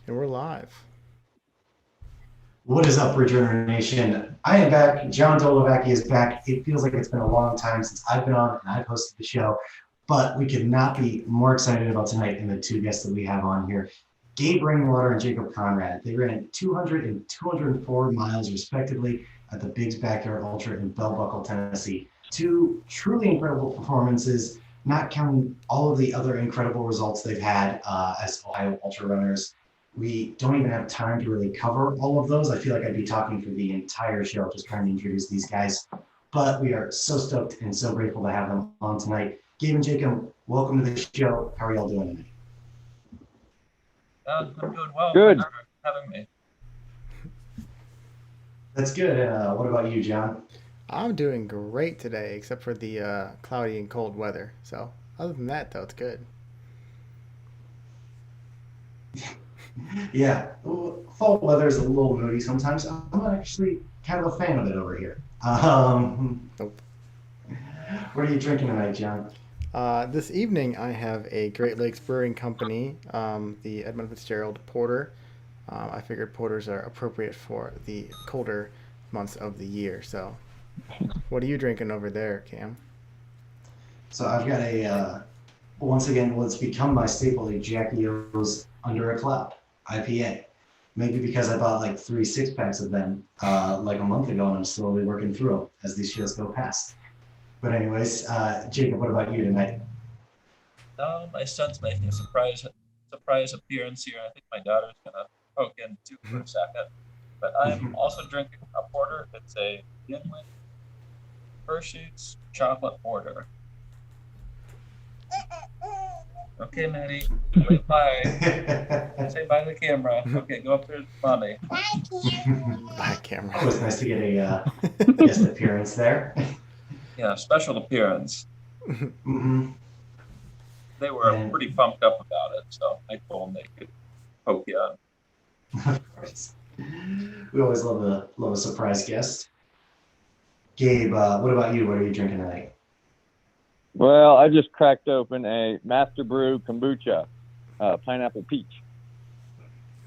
And we're live. What is up, Returner Nation? I am back. John Dolovacki is back. It feels like it's been a long time since I've been on and I've hosted the show, but we could not be more excited about tonight and the two guests that we have on here. Gabe Rainwater and Jacob Conrad. They ran 200 and 204 miles respectively at the Biggs Backyard Ultra in Bell Buckle, Tennessee. Two truly incredible performances, not counting all of the other incredible results they've had as Ohio Ultra runners. We don't even have time to really cover all of those. I feel like I'd be talking for the entire show just trying to introduce these guys. But we are so stoked and so grateful to have them on tonight. Gabe and Jacob, welcome to the show. How are y'all doing tonight? I'm doing well. Good. Thanks for having me. That's good. What about you, John? I'm doing great today, except for the cloudy and cold weather. So, other than that, though, it's good. Yeah, fall weather is a little moody sometimes. I'm actually kind of a fan of it over here. Nope. What are you drinking tonight, John? This evening, I have a Great Lakes Brewing Company, the Edmund Fitzgerald Porter. I figured porters are appropriate for the colder months of the year. So, what are you drinking over there, Cam? So I've got once again, what's become my staple, a Jackie O's Under a Cloud IPA. Maybe because I bought like 3 6-packs of them like a month ago, and I'm slowly working through them as these shows go past. But anyways, Jacob, what about you tonight? My son's making a surprise appearance here. I think my daughter's gonna poke in too for a second. But I'm also drinking a porter. It's a Gimlet Hershey's chocolate porter. Okay, Maddie, wait bye. Say bye to the camera. Okay, go up there to mommy. Bye, camera. Always nice to get a guest appearance there. Yeah, special appearance. Mm-hmm. They were pretty pumped up about it, so I told them they could poke you on. Of course. We always love a surprise guest. Gabe, what about you? What are you drinking tonight? Well, I just cracked open a Master Brew kombucha, pineapple peach.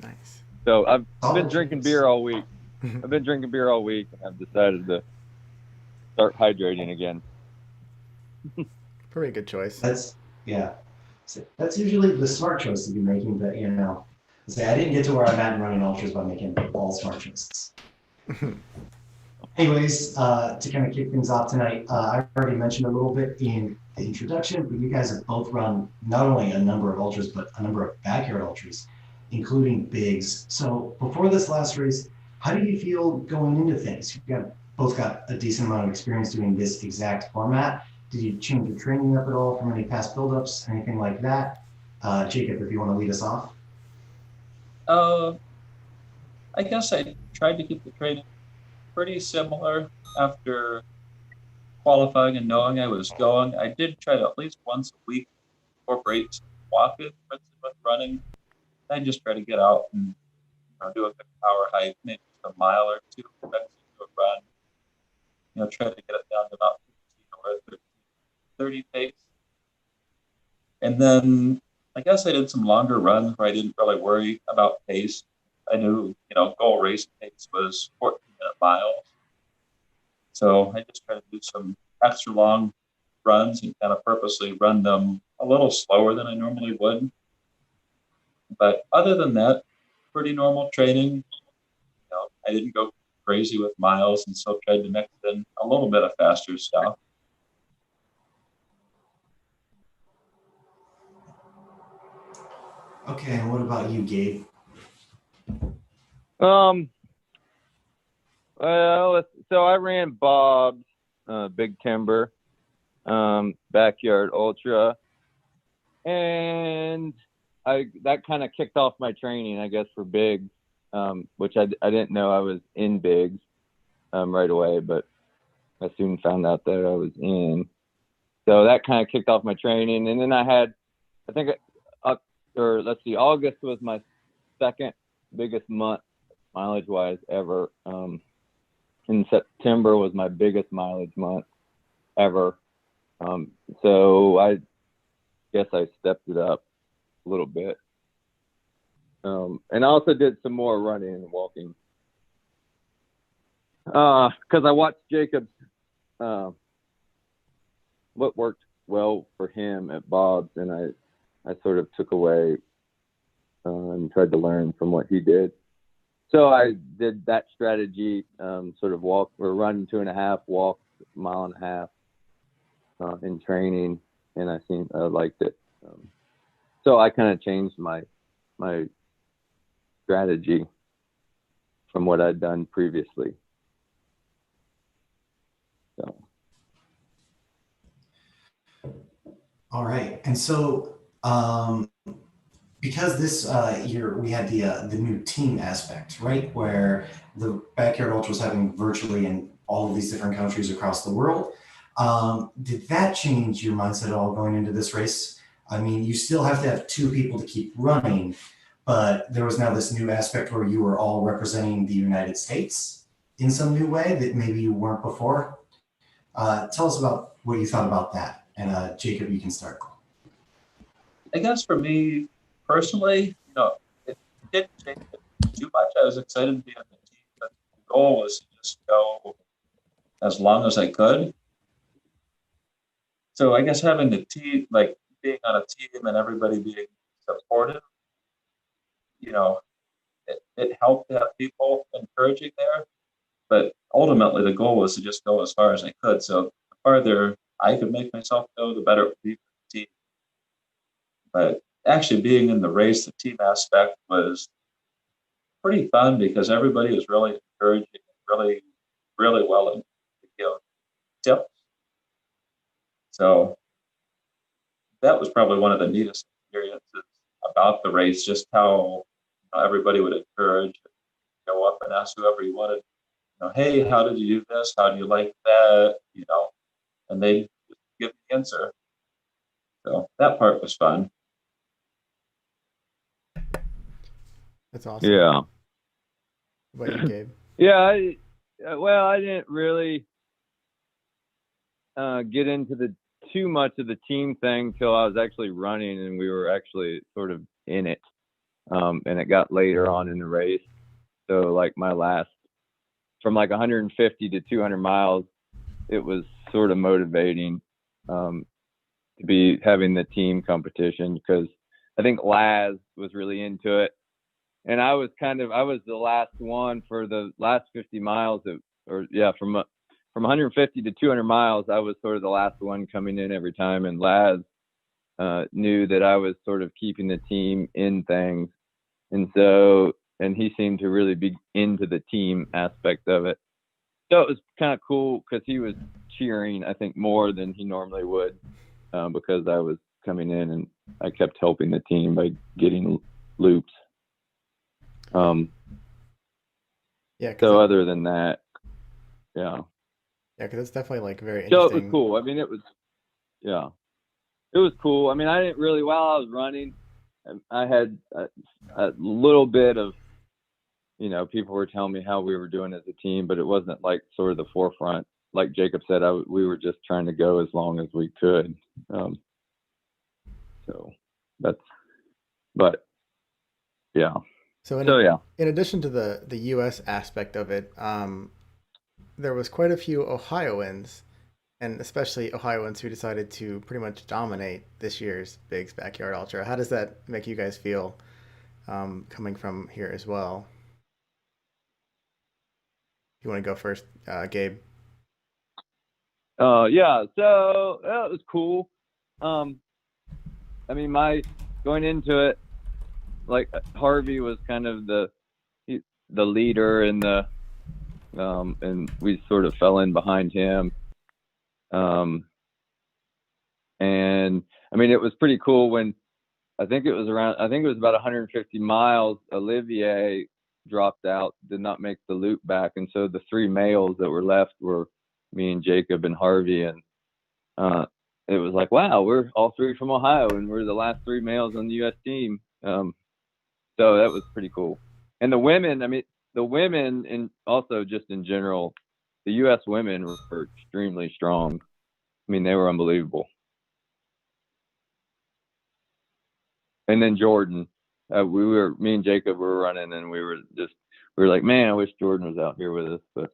Nice. So I've been drinking beer all week. and I've decided to start hydrating again. Pretty good choice. That's usually the smart choice to be making, but I didn't get to where I'm at in running ultras by making all smart choices. Anyways, to kind of kick things off tonight, I already mentioned a little bit in the introduction, but you guys have both run not only a number of ultras, but a number of backyard ultras, including bigs. So before this last race, how did you feel going into things? Both got a decent amount of experience doing this exact format. Did you change your training up at all from any past buildups, anything like that? Jacob, if you want to lead us off. I guess I tried to keep the training pretty similar after qualifying and knowing I was going. I did try to at least once a week incorporate some walking with running. I just try to get out and do a good power hike, maybe just a mile or two, next to a run. Try to get it down to about 15 or 30 pace. And then I guess I did some longer runs where I didn't really worry about pace. I knew, goal race pace was 14-minute miles. So I just tried to do some extra long runs and kind of purposely run them a little slower than I normally would. But other than that, pretty normal training. I didn't go crazy with miles and still tried to mix in a little bit of faster stuff. Okay, and what about you, Gabe? Well, so I ran Bob's Big Timber Backyard Ultra, and that kind of kicked off my training, I guess, for Bigs, which I didn't know I was in Bigs right away, but I soon found out that I was in. So that kind of kicked off my training, and then I think, August was my second biggest month mileage-wise ever. In September was my biggest mileage month ever. So I guess I stepped it up a little bit. And I also did some more running and walking. Because I watched Jacob, what worked well for him at Bob's, and I sort of took away and tried to learn from what he did. So I did that strategy, sort of walk or run 2.5, walk 1.5 miles in training, and I liked it. So I kind of changed my strategy from what I'd done previously. So. All right. And so because this year we had the new team aspect, right, where the Backyard Ultra was having virtually in all of these different countries across the world. Did that change your mindset at all going into this race? I mean, you still have to have 2 people to keep running, but there was now this new aspect where you were all representing the United States in some new way that maybe you weren't before. Tell us about what you thought about that. And Jacob, you can start. I guess for me personally, it didn't change it too much. I was excited to be on the team, but the goal was to just go as long as I could. So I guess having the team, like being on a team and everybody being supportive, it helped to have people encouraging there. But ultimately, the goal was to just go as far as I could. So the farther I could make myself go, the better it would be for the team. But actually being in the race, the team aspect was pretty fun because everybody was really encouraging, really, really well to give tips. So that was probably one of the neatest experiences about the race, just how everybody would encourage, go up and ask whoever you wanted, hey, how did you do this? How do you like that? And they just give the answer. So that part was fun. That's awesome. Yeah. What about you, Gabe? Yeah. I didn't really get into too much of the team thing till I was actually running and we were actually sort of in it. And it got later on in the race. So like my last, from like 150 to 200 miles, it was sort of motivating to be having the team competition because I think Laz was really into it. And I was the last one for the last 50 miles from 150 to 200 miles, I was sort of the last one coming in every time. And Laz knew that I was sort of keeping the team in things. And he seemed to really be into the team aspect of it. So it was kind of cool because he was cheering, I think, more than he normally would because I was coming in and I kept helping the team by getting loops. Yeah. So other than that, yeah. Yeah, because it's definitely like very So interesting. it was cool. I mean, it was cool. I mean, I didn't really, while I was running, I had a little bit of, people were telling me how we were doing as a team, but it wasn't like sort of the forefront. Like Jacob said, we were just trying to go as long as we could. Yeah. So in addition to the U.S. aspect of it, there was quite a few Ohioans, and especially Ohioans who decided to pretty much dominate this year's Big's Backyard Ultra. How does that make you guys feel coming from here as well? You want to go first, Gabe? Yeah. So it was cool. I mean, going into it, like Harvey was kind of the leader and and we sort of fell in behind him. And I mean, it was pretty cool when I think it was about 150 miles. Olivier dropped out, did not make the loop back. And so the 3 males that were left were me and Jacob and Harvey. And it was like, wow, we're all 3 from Ohio and we're the last 3 males on the U.S. team. So that was pretty cool. And the women, and also just in general, the U.S. women were extremely strong. I mean, they were unbelievable. And then Jordan, me and Jacob were running, and we were like, man, I wish Jordan was out here with us, but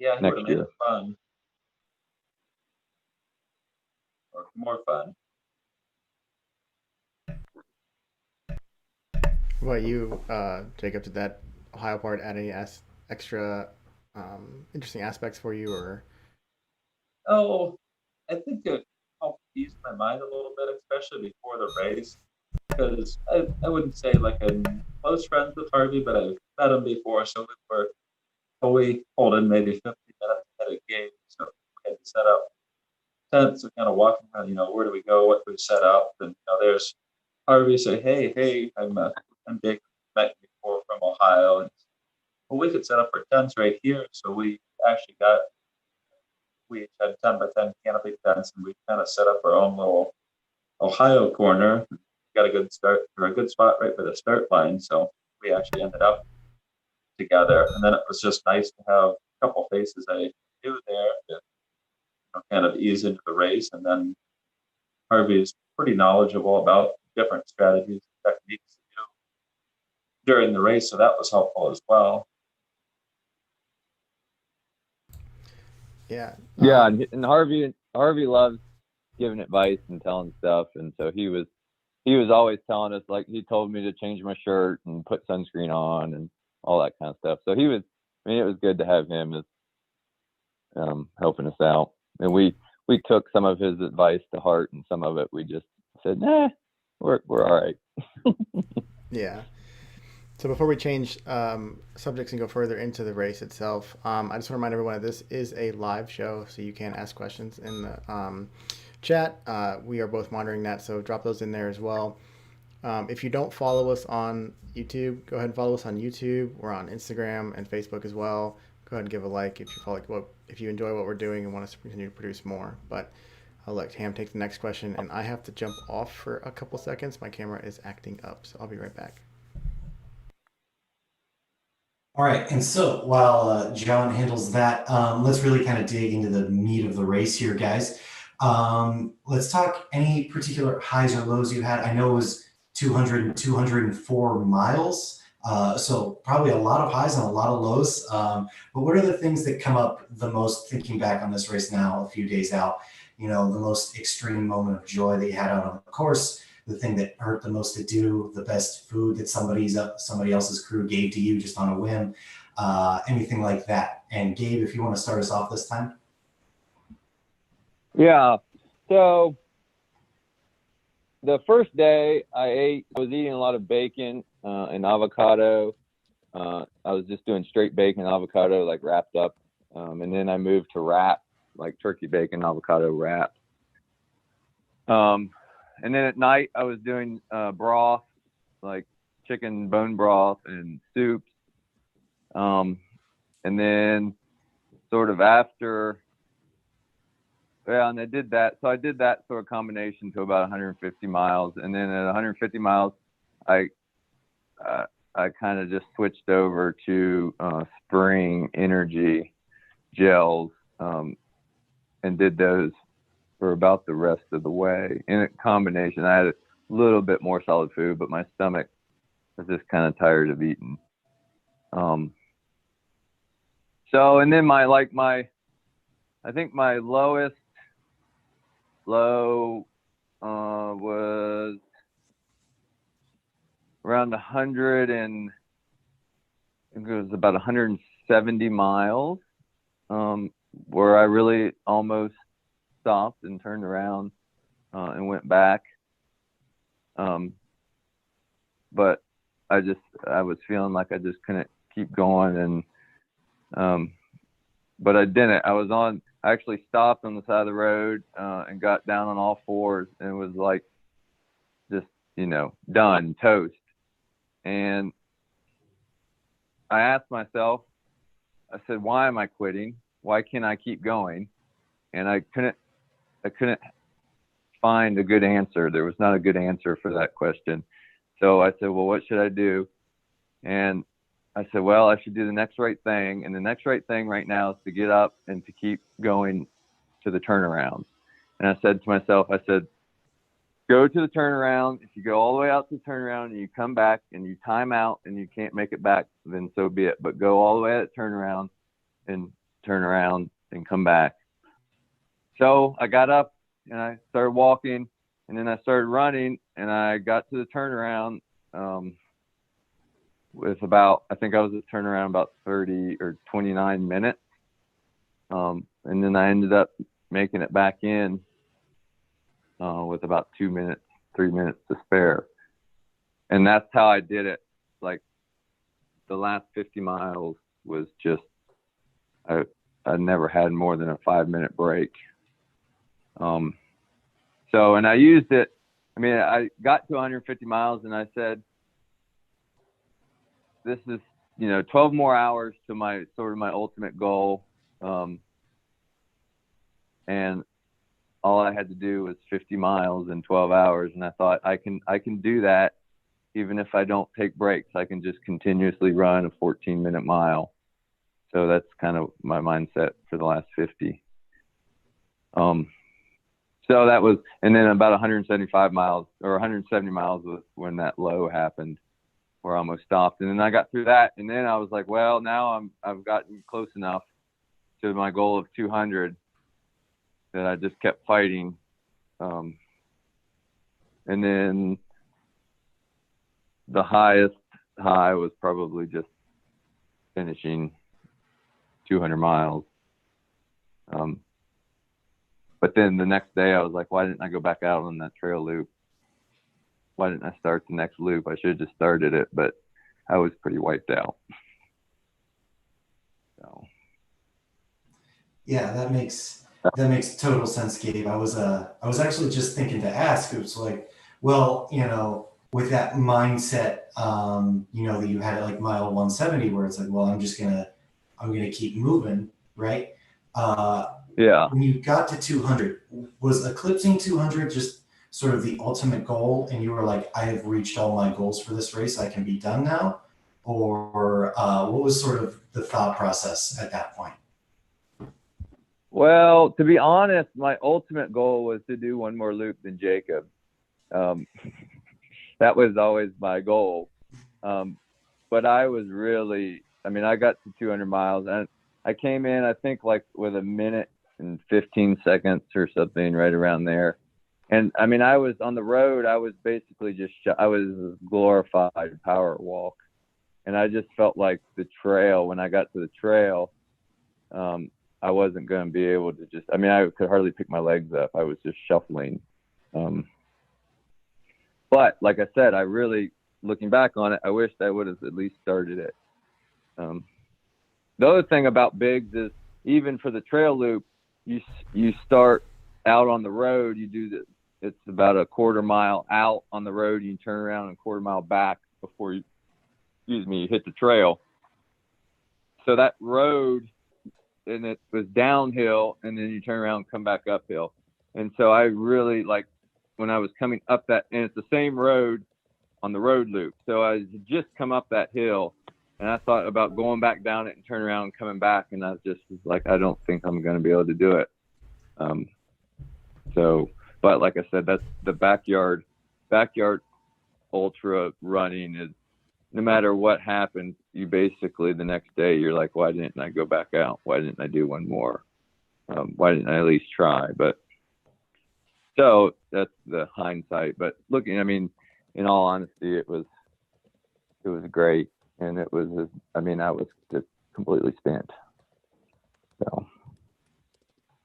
Yeah, he would next have made year. it fun or more fun. What about you, Jacob? Did that Ohio part add any extra interesting aspects for you, or? Oh, I think it helped ease my mind a little bit, especially before the race, because I wouldn't say like I'm close friends with Harvey, but I've met him before, so we pulled in maybe 50 minutes ahead of game, so we had to set up tents and kind of walking around, where do we go, what do we set up, and there's Harvey say, hey, I'm Jake, met you before from Ohio, and well, we could set up our tents right here, so actually we each had 10 by 10 canopy tents, and we kind of set up our own little Ohio corner. Got a good start or a good spot right by the start line. So we actually ended up together. And then it was just nice to have a couple faces I knew there to kind of ease into the race. And then Harvey is pretty knowledgeable about different strategies and techniques to do during the race. So that was helpful as well. Yeah. Yeah, and Harvey loves giving advice and telling stuff, and so he was always telling us, like, he told me to change my shirt and put sunscreen on and all that kind of stuff. So it was good to have him as helping us out, and we took some of his advice to heart, and some of it we just said, nah, we're all right. Yeah. So before we change subjects and go further into the race itself, I just want to remind everyone that this is a live show, so you can ask questions in the chat. We are both monitoring that, so drop those in there as well. If you don't follow us on YouTube, go ahead and follow us on YouTube. We're on Instagram and Facebook as well. Go ahead and give a like if you enjoy what we're doing and want us to continue to produce more. But I'll let Ham take the next question, and I have to jump off for a couple seconds. My camera is acting up, so I'll be right back. All right, and so while John handles that, let's really kind of dig into the meat of the race here, guys. Let's talk any particular highs or lows you had. I know it was 200 and 204 miles, so probably a lot of highs and a lot of lows. But what are the things that come up the most thinking back on this race now, a few days out? The most extreme moment of joy that you had out on the course, the thing that hurt the most to do, the best food that somebody else's crew gave to you just on a whim, anything like that. And Gabe, if you want to start us off this time. Yeah. So the first day I was eating a lot of bacon and avocado. I was just doing straight bacon, avocado, like wrapped up. And then I moved to wrap, like turkey bacon, avocado wrap. And then at night I was doing broth, like chicken bone broth and soups. And then sort of after, and I did that. So I did that sort of combination to about 150 miles. And then at 150 miles, I kind of just switched over to Spring Energy gels and did those for about the rest of the way. In a combination, I had a little bit more solid food, but my stomach was just kind of tired of eating. So, and then I think my lowest low was around 100 and I think it was about 170 miles, where I really almost stopped and turned around and went back. But I was feeling like I just couldn't keep going, and but I didn't. I actually stopped on the side of the road and got down on all fours and was like, just, done, toast. And I asked myself, I said, why am I quitting? Why can't I keep going? And I couldn't find a good answer. There was not a good answer for that question. So I said, well, what should I do? And I said, well, I should do the next right thing. And the next right thing right now is to get up and to keep going to the turnarounds. And I said to myself, I said, go to the turnaround. If you go all the way out to the turnaround and you come back and you time out and you can't make it back, then so be it. But go all the way at turnaround and turn around and come back. So I got up and I started walking, and then I started running, and I got to the turnaround with about, I think I was at turnaround about 30 or 29 minutes. And then I ended up making it back in with about 2 minutes, 3 minutes to spare. And that's how I did it. Like the last 50 miles was just, I never had more than a 5-minute break. So, and I used it, I mean, I got to 150 miles and I said, this is, 12 more hours to my ultimate goal. And all I had to do was 50 miles in 12 hours. And I thought I can do that. Even if I don't take breaks, I can just continuously run a 14-minute mile. So that's kind of my mindset for the last 50. So that was, and then about 175 miles or 170 miles was when that low happened, where I almost stopped. And then I got through that, and then I was like, well, now I've gotten close enough to my goal of 200 that I just kept fighting. And then the highest high was probably just finishing 200 miles. But then the next day I was like, why didn't I go back out on that trail loop? Why didn't I start the next loop? I should have just started it, but I was pretty wiped out. So. Yeah, that makes total sense, Gabe. I was actually just thinking to ask. It was like, well, with that mindset, that you had at like mile 170, where it's like, well, I'm gonna keep moving, right? Yeah. When you got to 200, was eclipsing 200 just sort of the ultimate goal, and you were like, I have reached all my goals for this race, I can be done now? Or what was sort of the thought process at that point? Well, to be honest, my ultimate goal was to do one more loop than Jacob. That was always my goal. But I was really, I got to 200 miles, and I came in, I think, like with a minute and 15 seconds or something right around there. And I was on the road. I was basically I was a glorified power walk. And I just felt like the trail, when I got to the trail, I wasn't going to be able to just, I could hardly pick my legs up. I was just shuffling. But like I said, I really, looking back on it, I wished I would have at least started it. The other thing about Biggs is, even for the trail loop, you start out on the road. You do this. It's about a quarter mile out on the road. You turn around and a quarter mile back before you hit the trail. So that road, and it was downhill, and then you turn around and come back uphill. And so I really, like, when I was coming up that, and it's the same road on the road loop. So I just come up that hill, and I thought about going back down it and turn around and coming back. And I just was like, I don't think I'm going to be able to do it. But like I said, that's the backyard ultra running is, no matter what happens, you basically, the next day, you're like, why didn't I go back out? Why didn't I do one more? Why didn't I at least try? But so that's the hindsight. But looking, in all honesty, it was great. And it was, I was just completely spent. So,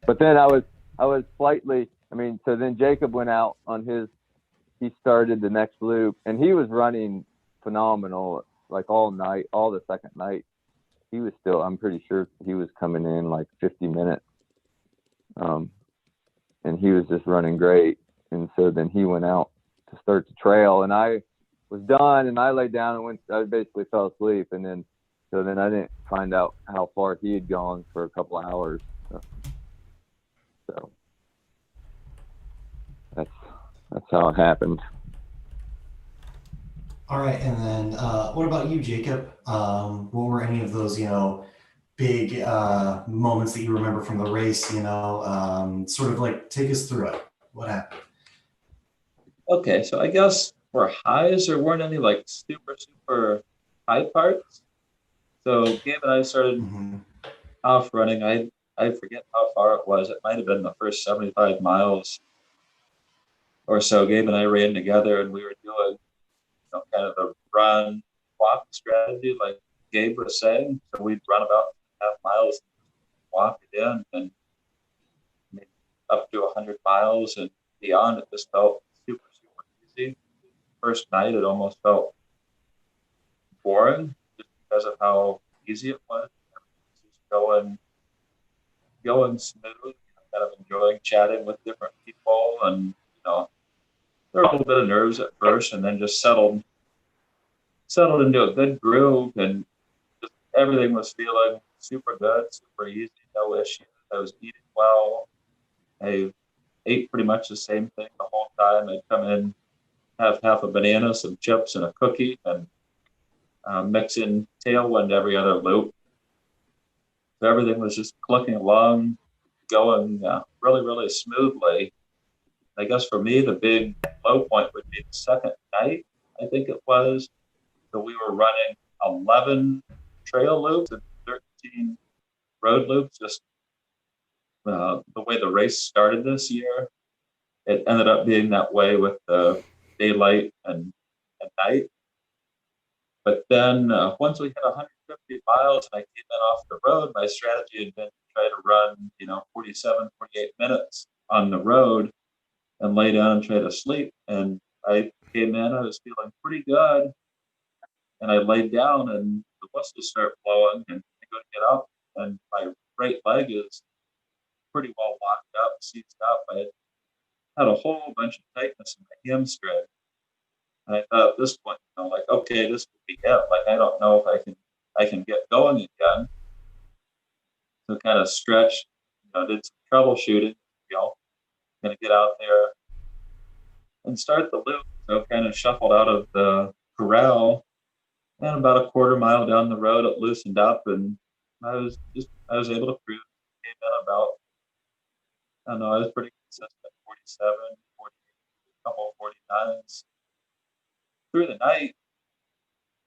but then I was slightly, so then Jacob went out on he started the next loop, and he was running phenomenal, like all night, all the second night. He was still, I'm pretty sure he was coming in like 50 minutes. And he was just running great. And so then he went out to start the trail, and I was done, and I laid down and I basically fell asleep. And then, so then I didn't find out how far he had gone for a couple of hours. So that's how it happened. All right, and then what about you, Jacob? What were any of those, big moments that you remember from the race? Sort of like take us through it. What happened? Okay, so I guess for highs, there weren't any like super high parts. So Gabe and I started Mhm. off running. I forget how far it was. It might have been the first 75 miles or so. Gabe and I ran together, and we were doing, kind of the run walk strategy, like Gabe was saying. So we'd run about half miles, walk it in, and maybe up to 100 miles and beyond. It just felt super easy. First night, it almost felt boring just because of how easy it was. Just going smooth, kind of enjoying chatting with different people, and there were a little bit of nerves at first, and then just settled into a good groove, and just everything was feeling super good, super easy, no issues. I was eating well. I ate pretty much the same thing the whole time. I'd come in, have half a banana, some chips, and a cookie, and mix in tailwind every other loop. So everything was just clicking along, going really smoothly. I guess for me, the big low point would be the second night, I think it was. So we were running 11 trail loops and 13 road loops, just the way the race started this year. It ended up being that way with the daylight and night. But then once we hit 150 miles and I came in off the road, my strategy had been to try to run, 47, 48 minutes on the road and lay down and try to sleep. And I came in, I was feeling pretty good. And I laid down and the whistles start blowing and I go to get up and my right leg is pretty well locked up, seized up. I had a whole bunch of tightness in my hamstring. And I thought at this point, like, okay, this could be it. Like, I don't know if I can get going again. So kind of stretched, did some troubleshooting, gonna get out there and start the loop. So kind of shuffled out of the corral, and about a quarter mile down the road, it loosened up, and I was able to cruise. Came in about, I don't know, I was pretty consistent, 47, 48, a couple of 49s through the night.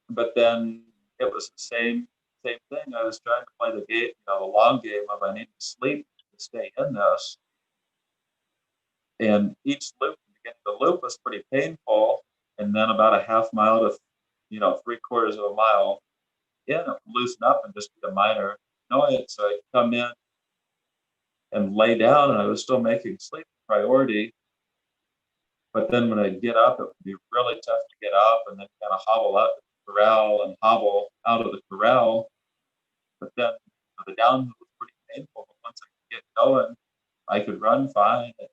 But then it was the same thing. I was trying to play the game, the long game of I need to sleep to stay in this. And each loop, the loop was pretty painful. And then about a half mile to, three-quarters of a mile in, it loosened up and just be a minor annoyance. So I'd come in and lay down, and I was still making sleep a priority. But then when I'd get up, it would be really tough to get up and then kind of hobble out to the corral and hobble out of the corral. But then the downhill was pretty painful. But once I could get going, I could run fine. It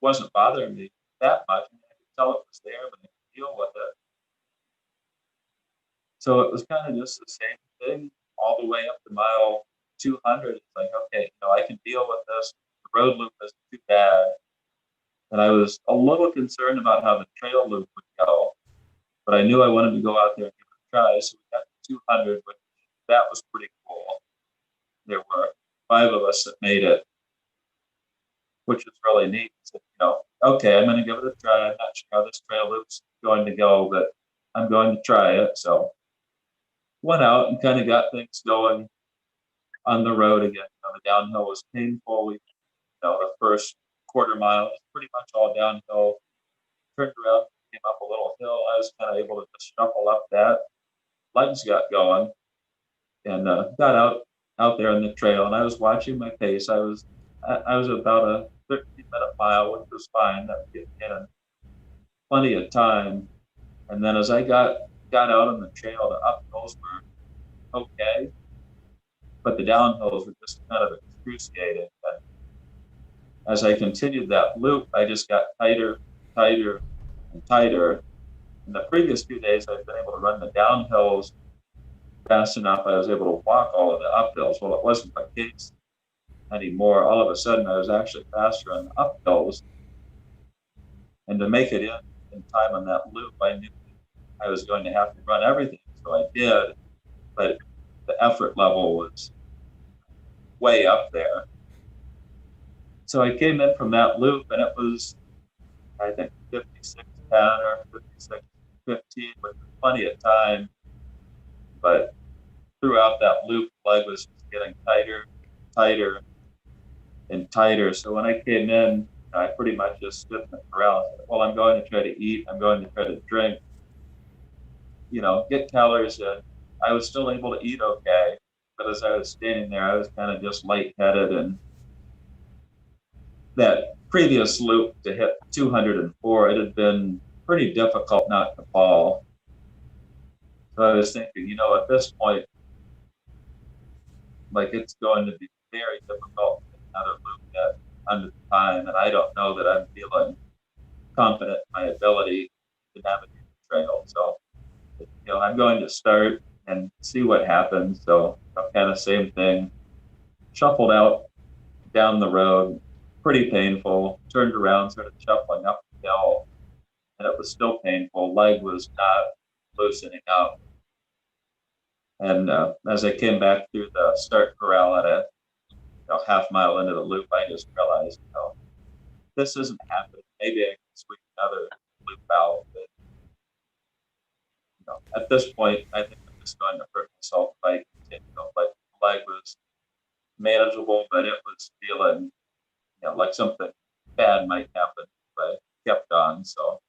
wasn't bothering me that much. I could tell it was there, but I could deal with it. So it was kind of just the same thing all the way up to mile 200. It's like, okay, I can deal with this. The road loop isn't too bad. And I was a little concerned about how the trail loop would go, but I knew I wanted to go out there and give it a try. So we got to 200, but that was pretty cool. There were 5 of us that made it, which was really neat. So, okay, I'm going to give it a try. I'm not sure how this trail loop's going to go, but I'm going to try it. So went out and kind of got things going on the road again. The downhill was painful. The first quarter mile was pretty much all downhill. Turned around, came up a little hill. I was kind of able to just shuffle up that. Legs got going, and got out there on the trail. And I was watching my pace. I was about a 13-minute mile, which was fine. That would get in plenty of time. And then as I got out on the trail, the uphills were okay, but the downhills were just kind of excruciating. And as I continued that loop, I just got tighter, tighter, and tighter. In the previous few days, I've been able to run the downhills fast enough. I was able to walk all of the uphills. Well, it wasn't the case anymore. All of a sudden, I was actually faster on the uphills. And to make it in time on that loop, I knew I was going to have to run everything. So I did, but the effort level was way up there. So I came in from that loop, and it was, I think, 56 56:10 or 56:15, which was plenty of time. But throughout that loop, the leg was just getting tighter, tighter, and tighter. So when I came in, I pretty much just stood in the corral and said, well, I'm going to try to eat. I'm going to try to drink, get calories in. I was still able to eat okay. But as I was standing there, I was kind of just lightheaded. And that previous loop to hit 204, it had been pretty difficult not to fall. So I was thinking, at this point, like it's going to be very difficult to get another loop at under the time. And I don't know that I'm feeling confident in my ability to navigate the trail. So, I'm going to start and see what happens. So I'm kind of same thing, shuffled out down the road, pretty painful, turned around, started shuffling up the hill, and it was still painful. Leg was not loosening up. And as I came back through the start corral at a half mile into the loop, I just realized, this isn't happening. Maybe I can squeeze another loop out. But, at this point, I think I'm just going to hurt myself if I continue. Like the leg was manageable, but it was feeling, like something bad might happen if I kept on. So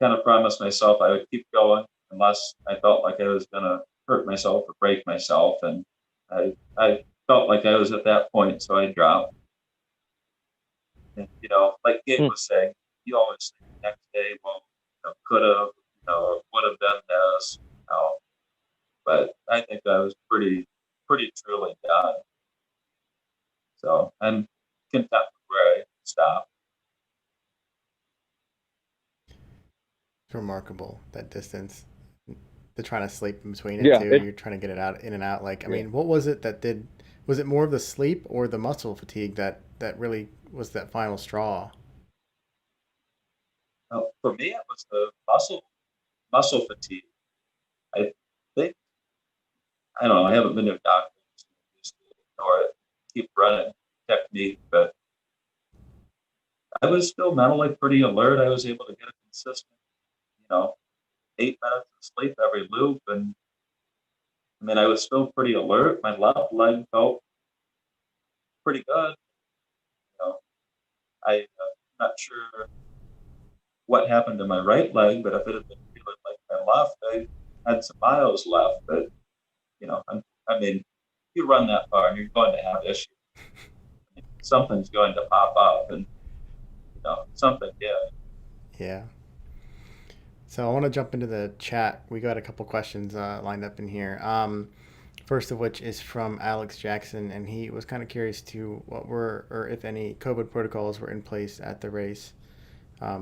kind of promised myself I would keep going unless I felt like I was going to hurt myself or break myself. And I felt like I was at that point, so I dropped. And, like Gabe was saying, you always think the next day, well, could have, would have done this, but I think I was pretty truly done. So I'm content with where I stopped. It's remarkable, that distance. The trying to sleep in between it Yeah, too. You're trying to get it out in and out. Like, I mean, what was it that did? Was it more of the sleep or the muscle fatigue that really was that final straw? For me, it was the muscle fatigue. I think I don't know. I haven't been to a doctor. Just ignore it, keep running technique, but I was still mentally pretty alert. I was able to get a consistent, you know, 8 minutes of sleep every loop, and I mean, I was still pretty alert. My left leg felt pretty good. I'm not sure what happened to my right leg, but if it had been feeling like my left, I had some miles left. But I mean, you run that far, and you're going to have issues. Something's going to pop up, and something did. Yeah. So I want to jump into the chat. We got a couple questions lined up in here. First of which is from Alex Jackson, and he was kind of curious to what were, or if any, COVID protocols were in place at the race.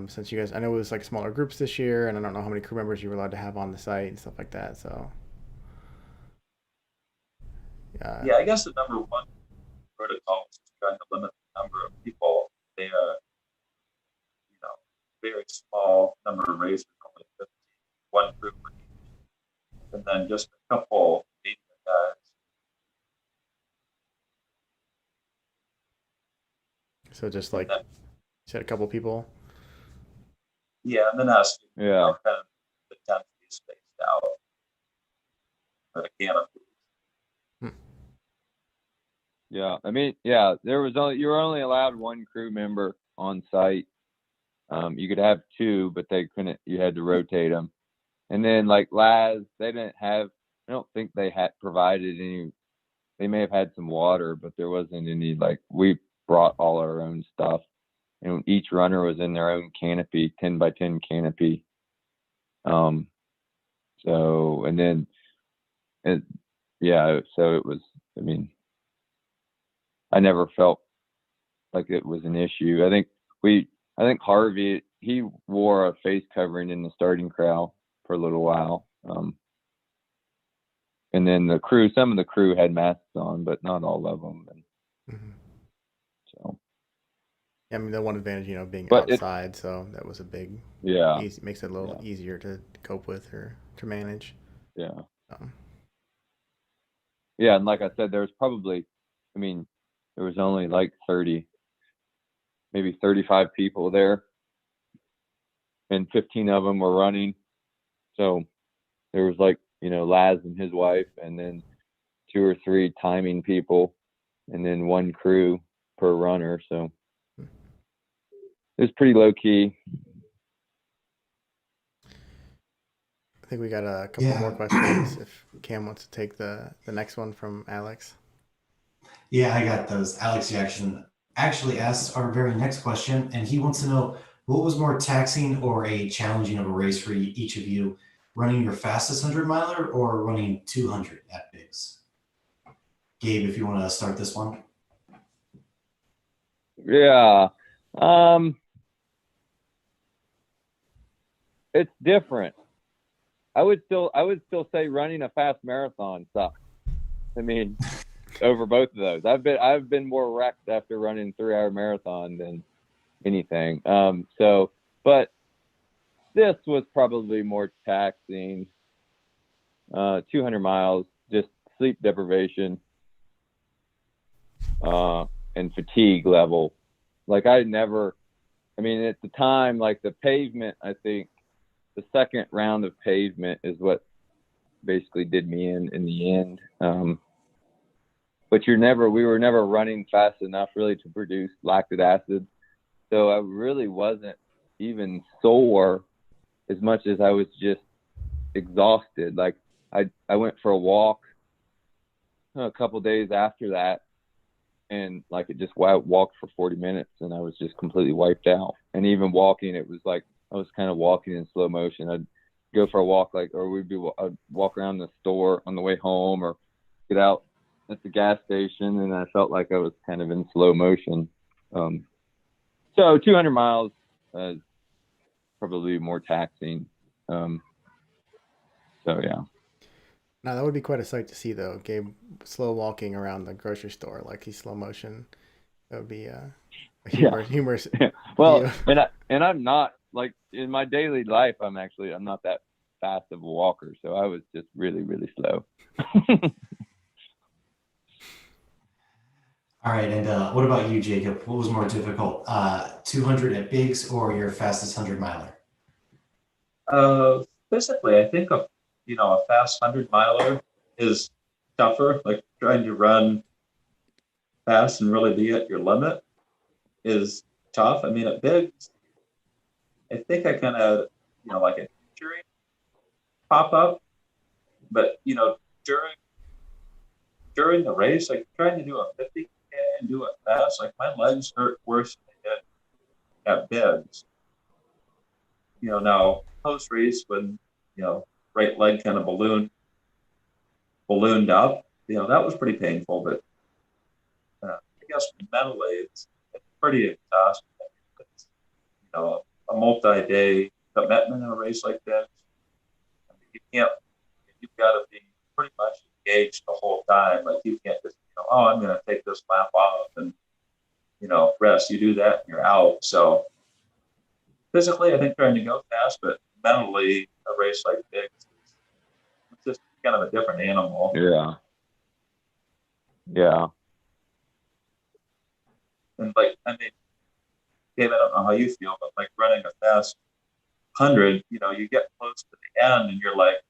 Since you guys, I know it was like smaller groups this year, and I don't know how many crew members you were allowed to have on the site and stuff like that. So, Yeah, I guess the number one protocol is trying to limit the number of people. They are, very small number of racers, only 15, one group per each, and then just a couple media guys. so just And like then, you said, a couple people. yeah, and then us, Yeah. kind of the tent to be spaced out, but a canopy. Yeah. I mean, yeah, you were only allowed one crew member on site. You could have two, but they couldn't. You had to rotate them. And then like Laz, they didn't have. I don't think they had provided any. They may have had some water, but there wasn't any. Like we brought all our own stuff, and each runner was in their own canopy, 10 by 10 canopy. So and then, yeah. So it was. I mean, I never felt like it was an issue. I think Harvey, he wore a face covering in the starting corral for a little while. And then some of the crew had masks on, but not all of them. And Mm-hmm. so, I mean, the one advantage, being but outside, so that was a big, easy, makes it a little easier to cope with or to manage. Yeah. Um, Yeah. And like I said, there was probably, I mean, there was only like 30, maybe 35 people there. and 15 of them were running. So there was like, Laz and his wife, and then 2 or 3 timing people, and then 1 crew per runner. So it was pretty low key. I think we got a couple more questions if Cam wants to take the next one from Alex. Yeah, I got those. Alex Jackson actually asked our very next question, and he wants to know what was more taxing or a challenging of a race for each of you, running your fastest 100-miler or running 200 at Bigs? Gabe, if you want to start this one. Yeah. It's different. I would still say running a fast marathon sucks. I mean, over both of those. I've been more wrecked after running 3-hour marathon than anything. But this was probably more taxing. 200 miles, just sleep deprivation, and fatigue level. Like at the time, like the pavement, I think the second round of pavement is what basically did me in the end. But we were never running fast enough really to produce lactic acid. So I really wasn't even sore as much as I was just exhausted. Like I went for a walk a couple days after that, and like I walked for 40 minutes and I was just completely wiped out. And even walking, it was like I was kind of walking in slow motion. I'd go for a walk, I'd walk around the store on the way home or get out at the gas station, and I felt like I was kind of in slow motion. So 200 miles is probably more taxing. So yeah. Now that would be quite a sight to see, though. Gabe slow walking around the grocery store like he's slow motion. That would be a humorous. Yeah. Well, and I'm not, like, in my daily life, I'm not that fast of a walker, so I was just really, really slow. All right, and what about you, Jacob? What was more difficult, 200 at Bigs or your fastest 100-miler? Physically, I think a fast 100-miler is tougher. Like trying to run fast and really be at your limit is tough. I mean, at Bigs, I think I kind of like an injury pop up, but during the race, like trying to do a 50K and do it fast, like my legs hurt worse than they did at Bigs. Now post race when right leg kind of ballooned up, that was pretty painful. But I guess mentally it's pretty exhausting. It's, a multi-day commitment in a race like this. I mean, you've got to be pretty much engaged the whole time. Like you can't just, I'm going to take this lap off and, rest. You do that and you're out. So physically, I think trying to go fast, but mentally, a race like this, it's just kind of a different animal. Yeah. Yeah. And Dave, I don't know how you feel, but like running a fast 100, you get close to the end and you're like,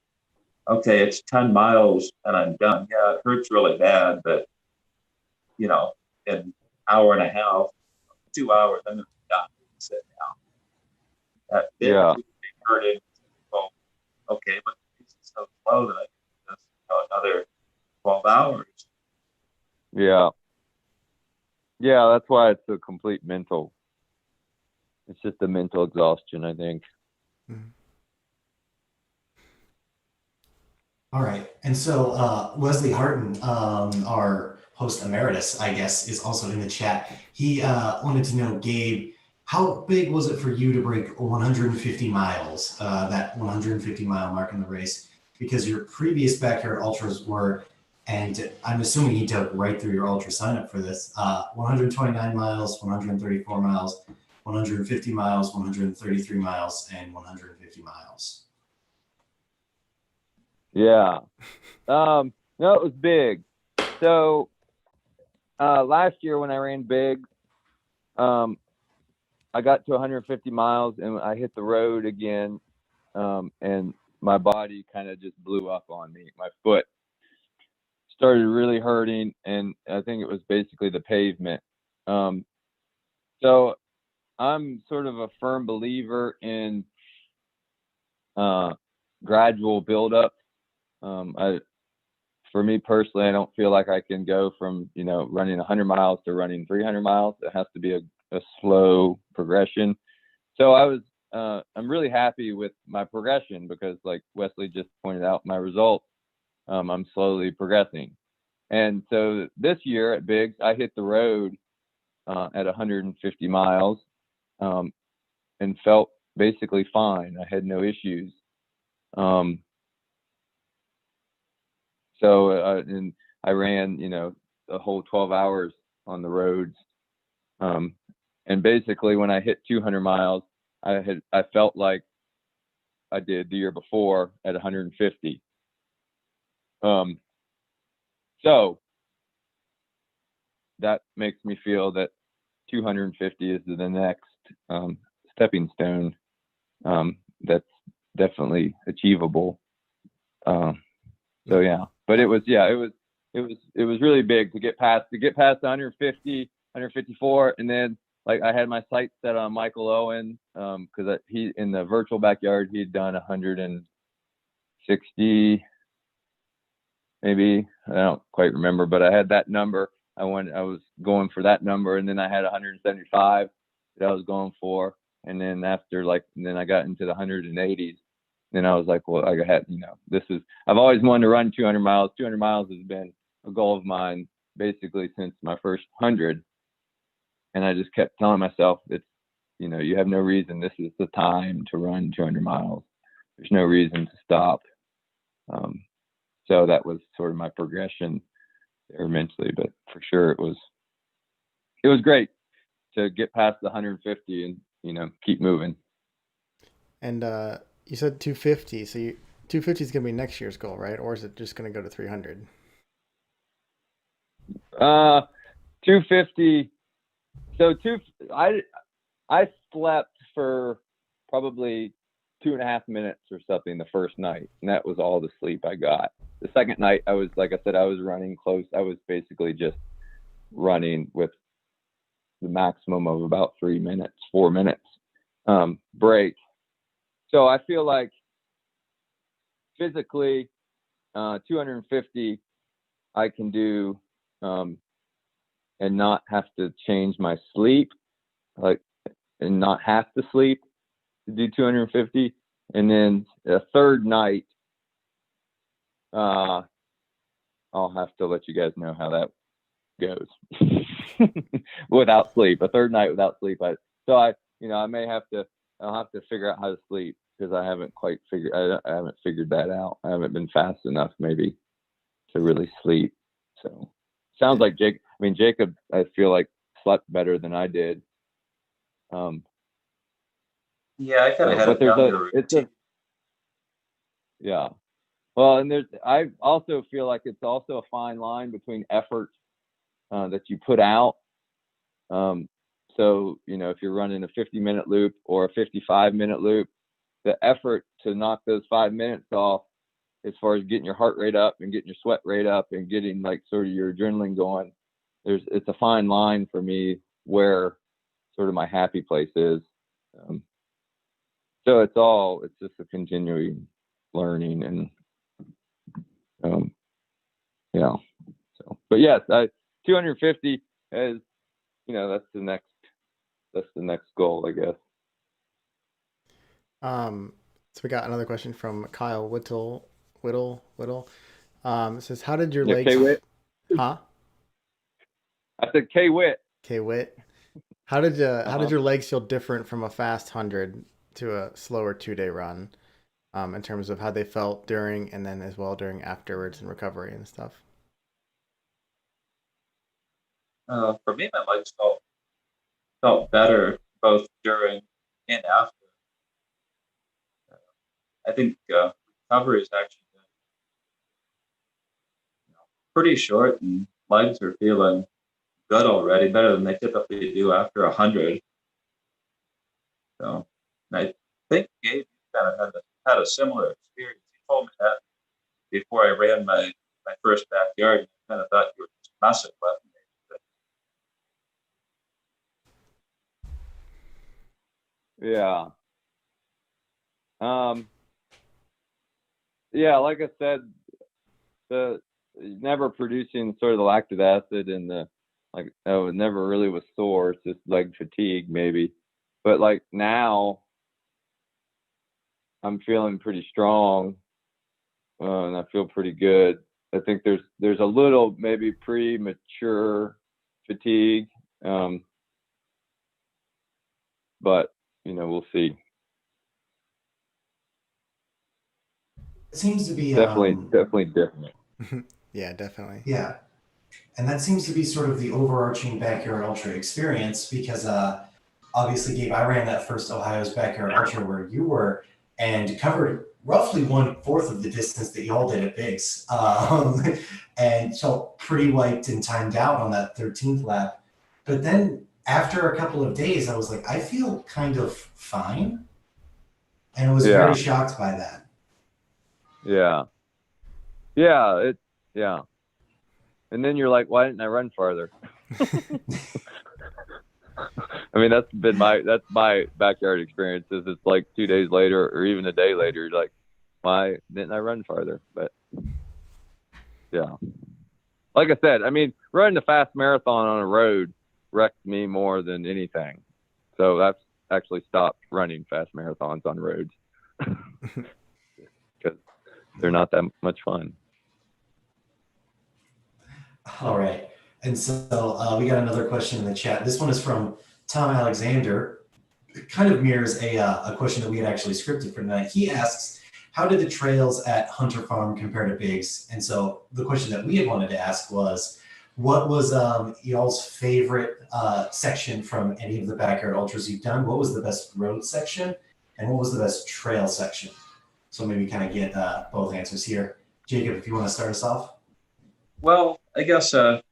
okay, it's 10 miles and I'm done. Yeah, it hurts really bad, but in an hour and a half, 2 hours, I'm gonna be done. Sit down. That big hurting. Well, okay, but it's so slow that I can just another 12 hours. Yeah. Yeah, that's why it's a complete mental. It's just a mental exhaustion, I think. Mm-hmm. All right. And so Wesley Harton, our host emeritus, I guess, is also in the chat. He wanted to know, Gabe, how big was it for you to break 150 miles, that 150-mile mark in the race? Because your previous backyard ultras were, and I'm assuming he dug right through your ultra sign up for this, 129 miles, 134 miles, 150 miles, 133 miles, and 150 miles. Yeah. No, it was big. So last year when I ran big, I got to 150 miles and I hit the road again, and my body kind of just blew up on me. My foot started really hurting, and I think it was basically the pavement. So I'm sort of a firm believer in gradual buildup. For me personally, I don't feel like I can go from, running 100 miles to running 300 miles. It has to be a slow progression. So I'm really happy with my progression because, like Wesley just pointed out, my results, I'm slowly progressing. And so this year at Biggs, I hit the road at 150 miles and felt basically fine. I had no issues. And I ran, the whole 12 hours on the roads. And basically when I hit 200 miles, I felt like I did the year before at 150. So that makes me feel that 250 is the next stepping stone. That's definitely achievable. So yeah, but it was really big to get past 150, 154, and then like I had my sights set on Michael Owen because he in the virtual backyard he'd done 160, maybe, I don't quite remember, but I had that number. I was going for that number, and then I had 175 that I was going for, and then then I got into the 180s. And I was like, well, I had, I've always wanted to run 200 miles. 200 miles has been a goal of mine basically since my first 100. And I just kept telling myself, you have no reason. This is the time to run 200 miles. There's no reason to stop. So that was sort of my progression there mentally, but for sure it was great to get past the 150 and, keep moving. And you said 250, so 250 is going to be next year's goal, right? Or is it just going to go to 300? 250. So I slept for probably 2.5 minutes or something the first night, and that was all the sleep I got. The second night, I was running close. I was basically just running with the maximum of about 4 minutes break. So I feel like physically, 250 I can do, and not have to change my sleep, and not have to sleep to do 250. And then the third night, I'll have to let you guys know how that goes without sleep. A third night without sleep. I'll have to figure out how to sleep because I haven't figured that out. I haven't been fast enough maybe to really sleep. So sounds like Jacob, I feel like slept better than I did. Yeah, I kind of had a younger routine. Yeah. Well, and I also feel like it's also a fine line between effort that you put out. So, if you're running a 50-minute loop or a 55-minute loop, the effort to knock those 5 minutes off as far as getting your heart rate up and getting your sweat rate up and getting like sort of your adrenaline going, it's a fine line for me where sort of my happy place is. So it's just a continuing learning and, yeah. So, but yes, 250 is, that's the next goal, I guess. So we got another question from Kyle Whittle. It says, how did your legs... K-Wit? Huh? I said K-Wit. K-Wit. How did your legs feel different from a fast 100 to a slower 2-day run, in terms of how they felt during and then as well during afterwards and recovery and stuff? For me, my legs felt better both during and after. I think recovery has actually been pretty short, and legs are feeling good already, better than they typically do after 100. So I think Gabe kind of had a similar experience. He told me that before I ran my first backyard. I kind of thought you were just messing with me. Yeah. Yeah, like I said, the never producing sort of the lactic acid and the like, oh, it never really was sore. It's just leg fatigue maybe. But like now I'm feeling pretty strong, and I feel pretty good. I think there's a little maybe premature fatigue, but we'll see. It seems to be Definitely different. Yeah, definitely. yeah, and that seems to be sort of the overarching backyard ultra experience because obviously, Gabe, I ran that first Ohio's backyard ultra where you were and covered roughly 1/4 of the distance that y'all did at Biggs, and felt pretty wiped and timed out on that 13th lap. But then after a couple of days, I was like, I feel kind of fine, and I was very shocked by that. Yeah. Yeah. And then you're like, why didn't I run farther? I mean, that's my backyard experience. Is it's like 2 days later or even a day later, you're like, why didn't I run farther? But yeah, like I said, I mean, running a fast marathon on a road wrecked me more than anything. So that's actually stopped running fast marathons on roads because they're not that much fun. All right. And so we got another question in the chat. This one is from Tom Alexander. It kind of mirrors a question that we had actually scripted for tonight. He asks, how did the trails at Hunter Farm compare to Biggs? And so the question that we had wanted to ask was, what was y'all's favorite section from any of the backyard ultras you've done? What was the best road section? And what was the best trail section? So maybe kind of get both answers here. Jacob, if you want to start us off. Well, I guess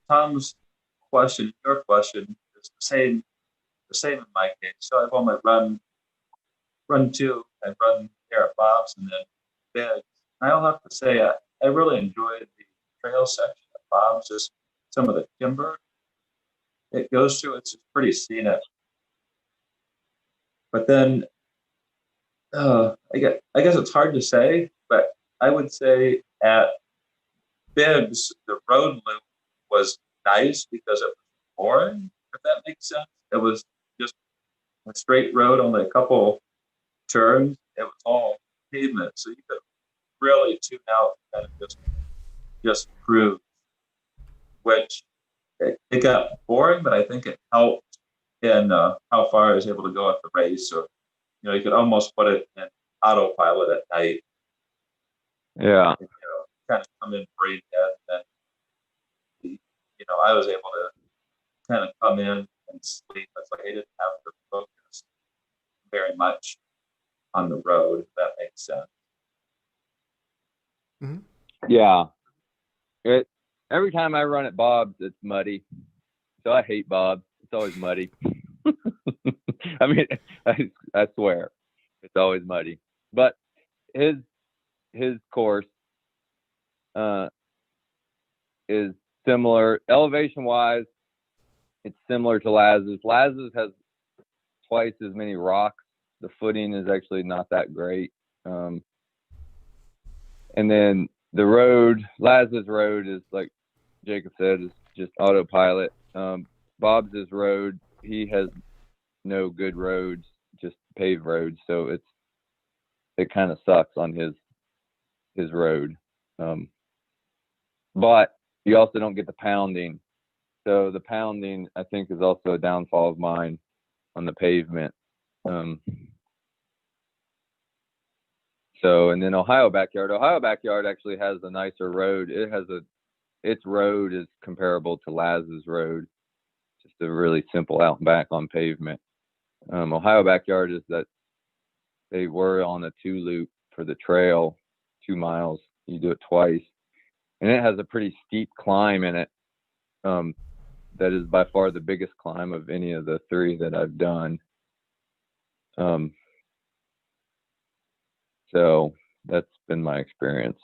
Tom's question, your question, is the same in my case. So I've only run two. I've run there at Bob's and then Biggs. I'll have to say I really enjoyed the trail section at Bob's. Just some of the timber it goes through. It's pretty scenic. But then I guess it's hard to say, but I would say at Bibs, the road loop was nice because it was boring, if that makes sense. It was just a straight road, only a couple turns. It was all pavement, so you could really tune out and kind of just cruise, which it got boring, but I think it helped in how far I was able to go at the race. Or, you could almost put it in autopilot at night. Yeah. Kind of come in brain dead, and then I was able to kind of come in and sleep. It's like I didn't have to focus very much on the road, if that makes sense. Mm-hmm. Yeah. Every time I run at Bob's, it's muddy. So I hate Bob's. It's always muddy. I mean, I swear, it's always muddy. But his course is similar elevation wise. It's similar to Laz's. Laz's has twice as many rocks. The footing is actually not that great. And then the road, Laz's road is like Jacob said, is just autopilot. Bob's road, he has no good roads, just paved roads. So it kind of sucks on his road. But you also don't get the pounding. So the pounding, I think, is also a downfall of mine on the pavement. So, and then Ohio Backyard actually has a nicer road. Its road is comparable to Laz's road, just a really simple out and back on pavement. Ohio Backyard is that they were on a 2-loop for the trail, 2 miles. You do it twice, and it has a pretty steep climb in it. That is by far the biggest climb of any of the 3 that I've done. So that's been my experience.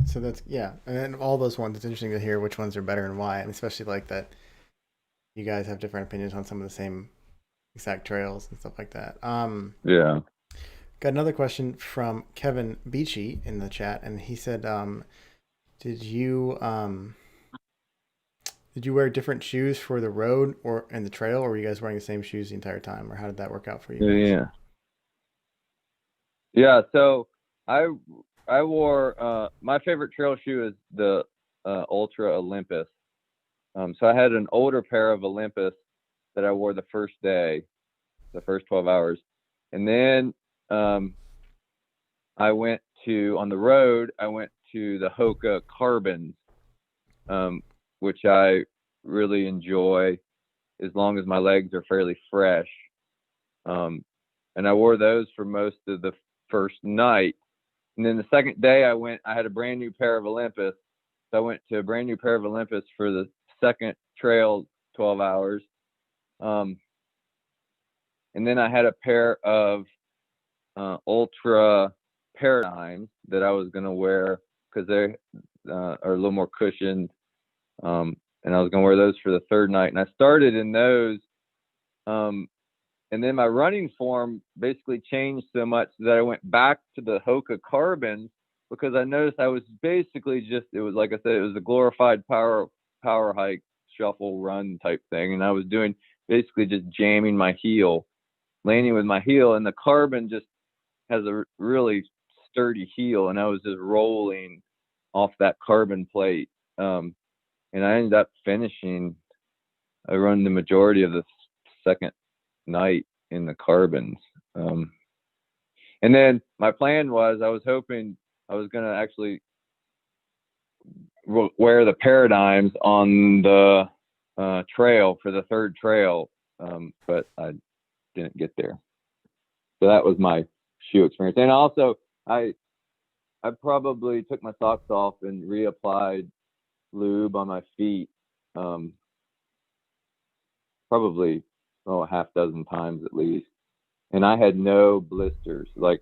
So that's, yeah, and then all those ones, it's interesting to hear which ones are better and why, and especially like that you guys have different opinions on some of the same exact trails and stuff like that. Yeah. Got another question from Kevin Beachy in the chat, and he said, did you wear different shoes for the road or and the trail, or were you guys wearing the same shoes the entire time, or how did that work out for you guys? Yeah. So I wore my favorite trail shoe is the Ultra Olympus. So I had an older pair of Olympus that I wore the first day, the first 12 hours, and then I went on the road. I went to the Hoka Carbons, which I really enjoy as long as my legs are fairly fresh. And I wore those for most of the first night. And then the second day I had a brand new pair of Olympus. So I went to a brand new pair of Olympus for the second trail 12 hours. And then I had a pair of Ultra Paradigms that I was going to wear because they are a little more cushioned. And I was going to wear those for the third night. And I started in those. And then my running form basically changed so much that I went back to the Hoka Carbons because I noticed I was basically it was like I said, it was a glorified power hike, shuffle, run type thing. And I was doing basically just jamming my heel, landing with my heel. And the Carbon just has a really sturdy heel. And I was just rolling off that carbon plate. And I ended up I run the majority of the second night in the Carbons. And then my plan was I was hoping I was going to actually wear the Paradigms on the trail for the third trail, but I didn't get there. So that was my shoe experience. And also I probably took my socks off and reapplied lube on my feet probably a half dozen times at least, and I had no blisters. Like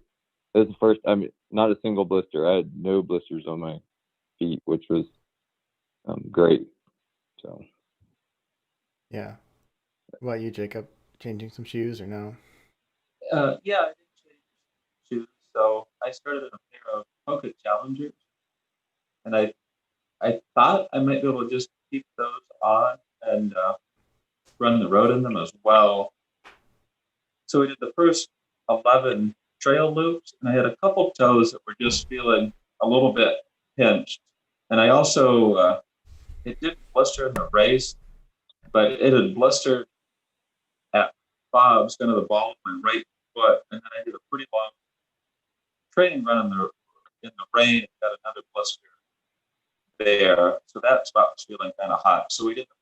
this is the first, I mean, not a single blister. I had no blisters on my feet, which was great. So Yeah. What about you, Jacob? Changing some shoes or no? Yeah, I did change shoes. So I started in a pair of Hoka Challengers, and I thought I might be able to just keep those on and run the road in them as well. So we did the first 11 trail loops, and I had a couple toes that were just feeling a little bit pinched. And I also, it didn't blister in the race, but it had blistered at Bob's, kind of the ball of my right foot. And then I did a pretty long training run in the rain and got another blister there. So that spot was feeling kind of hot. So we did the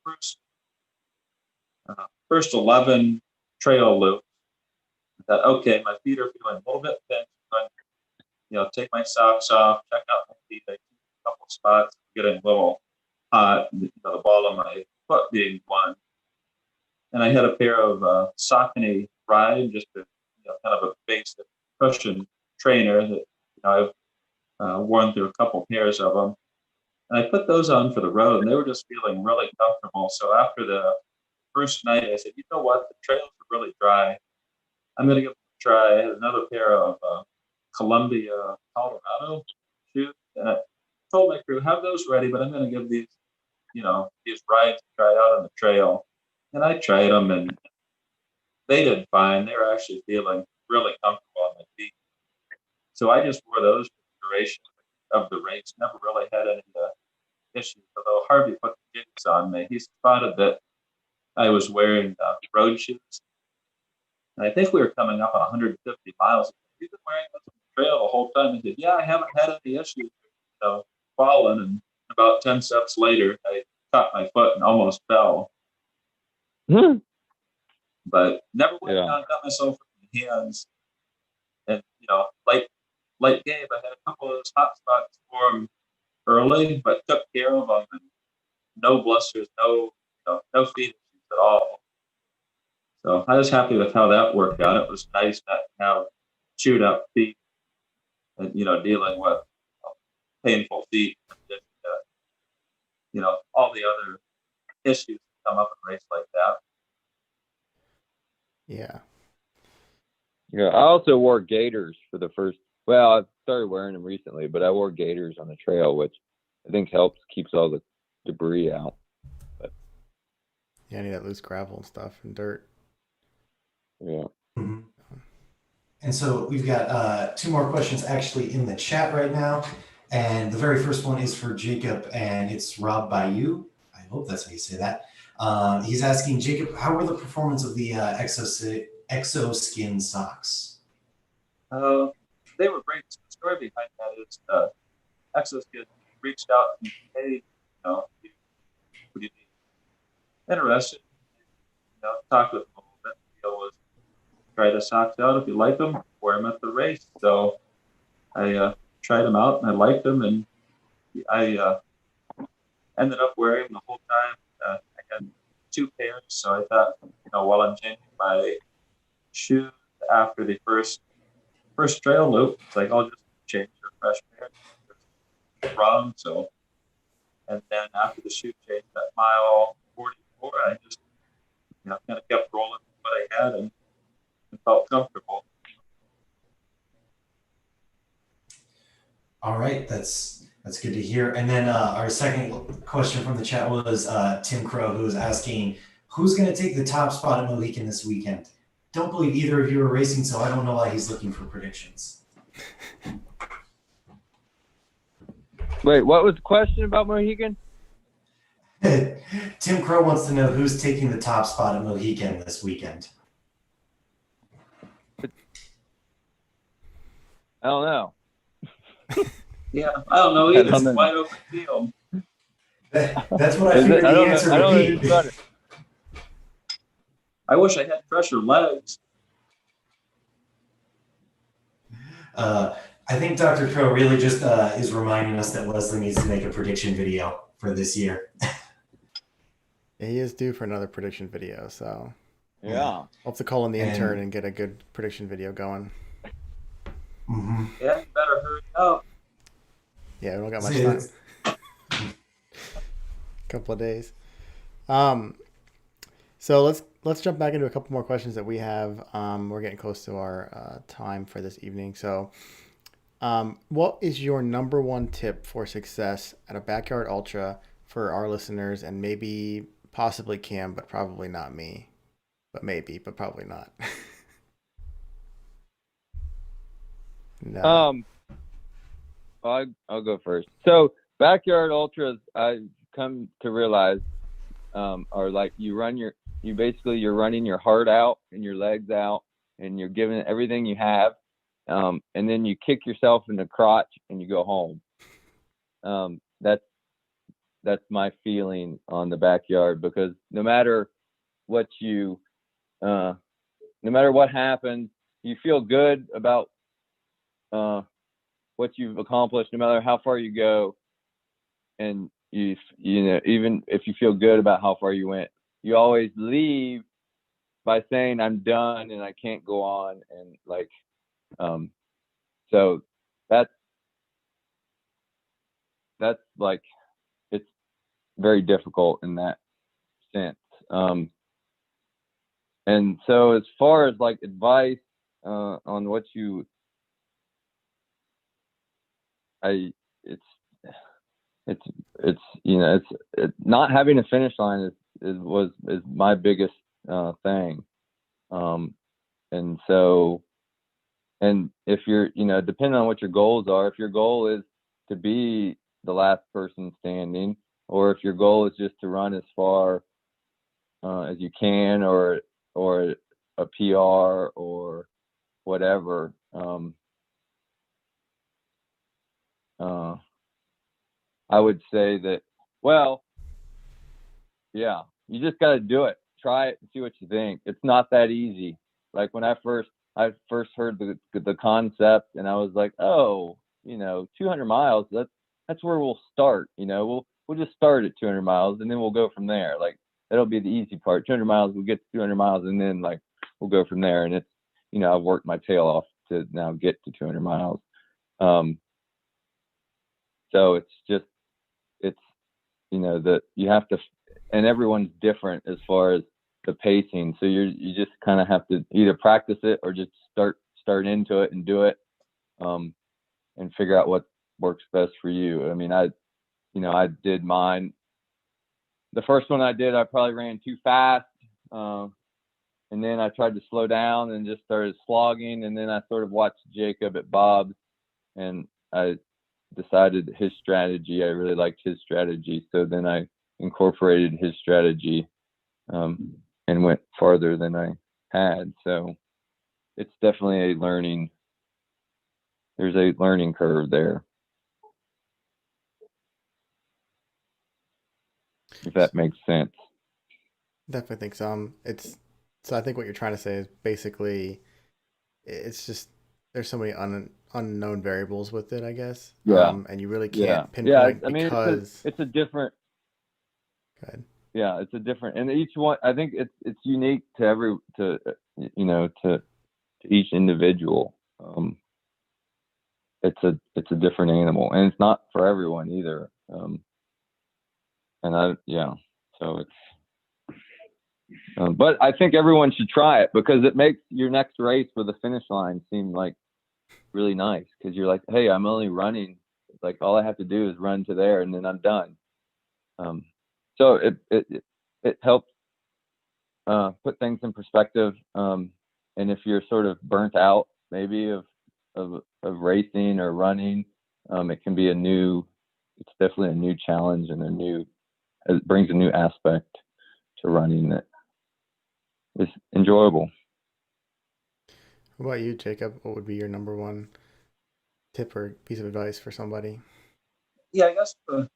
first 11 trail loops. I thought, okay, my feet are feeling a little bit pinched. Take my socks off, check out my feet. I keep a couple spots, getting a little hot, the ball of my foot being one. And I had a pair of Saucony Ride, just a kind of a basic cushion trainer that I've worn through a couple pairs of them. And I put those on for the road, and they were just feeling really comfortable. So after the first night, I said, you know what, the trails are really dry. I'm going to give them a try. I had another pair of Columbia, Colorado shoes, and I told my crew, have those ready, but I'm going to give these rides a try out on the trail. And I tried them, and they did fine. They were actually feeling really comfortable on my feet. So I just wore those for the duration of the race. Never really had any issues. Although Harvey put the jigs on me, he spotted that I was wearing road shoes. And I think we were coming up on 150 miles. You've been wearing those on the trail the whole time. He said, yeah, I haven't had any issues, falling. And about 10 steps later, I caught my foot and almost fell. But never went down, got myself in the hands. And, like Gabe, I had a couple of those hot spots for him early, but took care of them. And no blisters, no feet issues at all. So I was happy with how that worked out. It was nice not to have chewed up feet and, dealing with painful feet and just, all the other issues that come up in a race like that. Yeah. Yeah, I also wore gaiters for the first. Well, I started wearing them recently, but I wore gaiters on the trail, which I think helps keeps all the debris out. But Yeah, any of that loose gravel and stuff and dirt. yeah. Mhm. And so we've got two more questions actually in the chat right now. And the very first one is for Jacob, and it's Rob Bayou. I hope that's how you say that. He's asking, Jacob, how were the performance of the exoskin socks? They were great. So the story behind that is Exoskin reached out and, hey, would you be interested? Talk with them a little bit. The deal was try the socks out. If you like them, wear them at the race. So I tried them out and I liked them, and I ended up wearing them the whole time. I had 2 pairs, so I thought, while I'm changing my shoes after the first trail loop, it's like I'll just change a fresh pair. Wrong, so and then after the shoe change at mile 44, I just kind of kept rolling with what I had and felt comfortable. All right, that's good to hear. And then our second question from the chat was Tim Crow, who was asking, who's going to take the top spot at Mohican this weekend? Don't believe either of you are racing, so I don't know why he's looking for predictions. Wait, what was the question about Mohican? Tim Crow wants to know who's taking the top spot at Mohican this weekend. I don't know. Yeah, I don't know either. It's a wide open field. That's what I figured the answer would be. I wish I had fresher legs. I think Dr. Crow really just is reminding us that Leslie needs to make a prediction video for this year. Yeah, he is due for another prediction video, so Yeah. I'll have to call in the intern and get a good prediction video going. Mm-hmm. Yeah, you better hurry up. Yeah, we don't got much time. Couple of days. So let's jump back into a couple more questions that we have. We're getting close to our time for this evening. So, what is your number one tip for success at a backyard ultra for our listeners, and maybe possibly Cam, but probably not me, but maybe, but probably not. No. I'll go first. So backyard ultras, I've come to realize, are like you're running your heart out and your legs out, and you're giving it everything you have, and then you kick yourself in the crotch and you go home. That's my feeling on the backyard, because no matter what happens, you feel good about what you've accomplished, no matter how far you go. And even if you feel good about how far you went, you always leave by saying, I'm done and I can't go on. And so that's like, it's very difficult in that sense. And so as far as like advice on what it's not having a finish line is my biggest thing. And so, and if you're, depending on what your goals are, if your goal is to be the last person standing, or if your goal is just to run as far as you can, or a PR or whatever, I would say that, well, yeah, you just got to do it. Try it and see what you think. It's not that easy. Like when I first heard the concept, and I was like, oh, 200 miles, that's where we'll start. We'll just start at 200 miles and then we'll go from there. Like that'll be the easy part. 200 miles, we'll get to 200 miles, and then like we'll go from there. And it's, you know, I've worked my tail off to now get to 200 miles. So it's just, it's, you know, that you have to, and everyone's different as far as the pacing. So you just kind of have to either practice it or just start into it and do it, and figure out what works best for you. I mean, I did mine. The first one I did, I probably ran too fast. And then I tried to slow down and just started slogging. And then I sort of watched Jacob at Bob's, and I decided his strategy, I really liked his strategy. So then I incorporated his strategy, and went farther than I had. So it's definitely there's a learning curve there, if that makes sense. Definitely think so. So I think what you're trying to say is basically it's just there's so many unknown variables with it, I guess. Yeah. And you really Yeah. can't pinpoint I mean, because it's a different. Go ahead. Yeah, it's a different, and each one, I think it's unique to to each individual. It's a different animal, and it's not for everyone either. So it's, but I think everyone should try it because it makes your next race with a finish line seem like really nice, because you're like, hey, I'm only running, like all I have to do is run to there and then I'm done. So it helps put things in perspective. And if you're sort of burnt out maybe of racing or running, it can be it's definitely a new challenge, and it brings a new aspect to running that is enjoyable. What about you, Jacob? What would be your number one tip or piece of advice for somebody? Yeah, I guess kind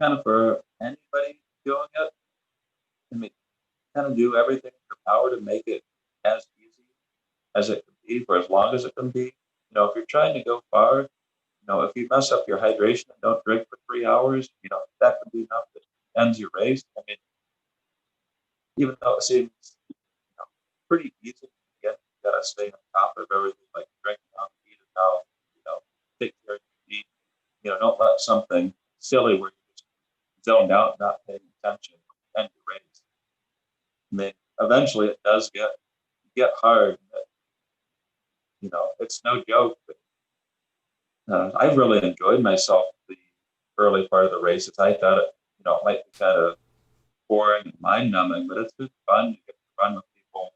of for anybody doing it, I mean, kind of do everything in your power to make it as easy as it can be for as long as it can be. You know, if you're trying to go far, you know, if you mess up your hydration and don't drink for 3 hours, you know, that can be enough that ends your race. I mean, even though it seems, you know, pretty easy to get, you gotta stay on top of everything, like drinking enough, eat enough, you know, take care of your feet. You know, don't let something silly where you just zoned out, not paying attention, end your race. I mean, eventually it does get hard. But, you know, it's no joke. But I've really enjoyed myself the early part of the races. I thought it, you know, it might be kind of boring and mind numbing, but it's been fun to get to run with people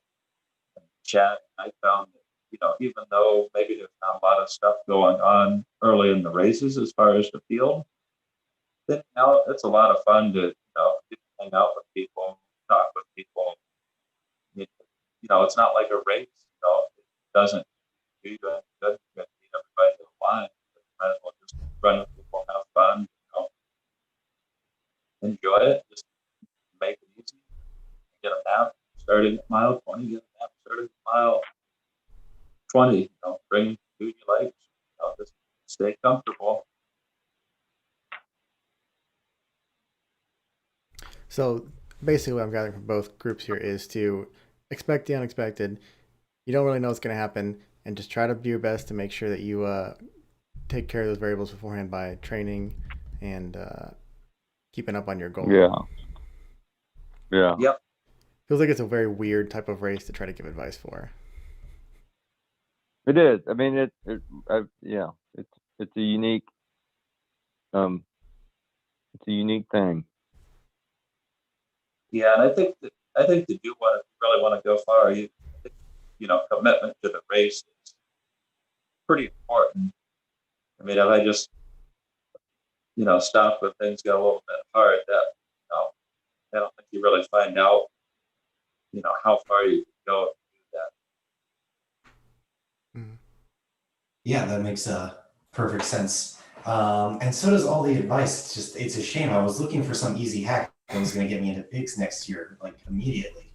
and chat. I found that, you know, even though maybe there's not a lot of stuff going on early in the races as far as the field, then now it's a lot of fun to, you know, get to hang out with people, talk with people. You know, it's not like a race. You know, it doesn't do you any good. You got to meet everybody in line. You might as well just run with people, have fun, you know, enjoy it. Just make it easy. Get a nap starting at mile 20. Get a nap starting at mile 20. You know, bring food you like. You know, just stay comfortable. So basically, what I'm gathering from both groups here is to expect the unexpected. You don't really know what's going to happen, and just try to do your best to make sure that you take care of those variables beforehand by training and keeping up on your goal. Yeah. Yep. Feels like it's a very weird type of race to try to give advice for. It is. I mean, it's a unique, thing. Yeah, and I think to do what you really want to go far, you know, commitment to the race is pretty important. I mean, if I just, you know, stop when things get a little bit hard, that, you know, I don't think you really find out, you know, how far you can go if you do that. Mm-hmm. Yeah, that makes perfect sense. And so does all the advice. It's a shame. I was looking for some easy hack that was going to get me into pigs next year, like immediately.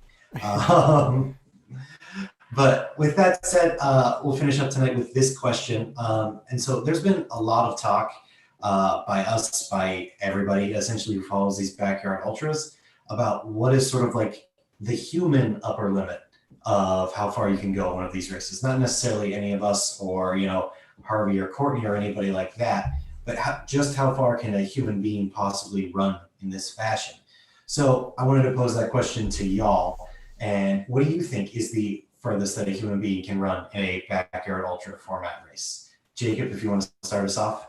But with that said, we'll finish up tonight with this question. And so there's been a lot of talk by us, by everybody essentially who follows these backyard ultras, about what is sort of like the human upper limit of how far you can go in one of these races. Not necessarily any of us or, Harvey or Courtney or anybody like that, but just how far can a human being possibly run in this fashion? So I wanted to pose that question to y'all. And what do you think is the furthest that a human being can run in a backyard ultra format race? Jacob, if you want to start us off.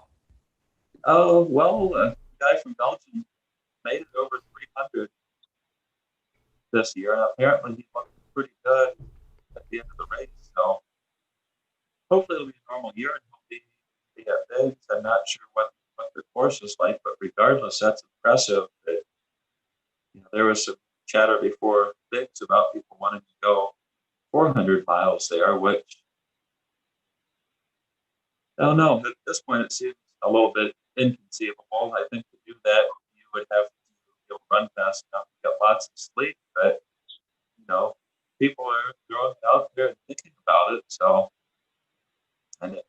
Oh, well, a guy from Belgium made it over 300 this year, and apparently he looked pretty good at the end of the race. So hopefully it'll be a normal year and he'll be at Biggs. I'm not sure what the course is like, but regardless, that's impressive. That, there was some chatter before Biggs about people wanting to go 400 miles there, which I don't know. At this point, it seems a little bit inconceivable. I think to do that, you would have to be able to run fast enough to get lots of sleep. But, people are throwing it out there and thinking about it. So, and to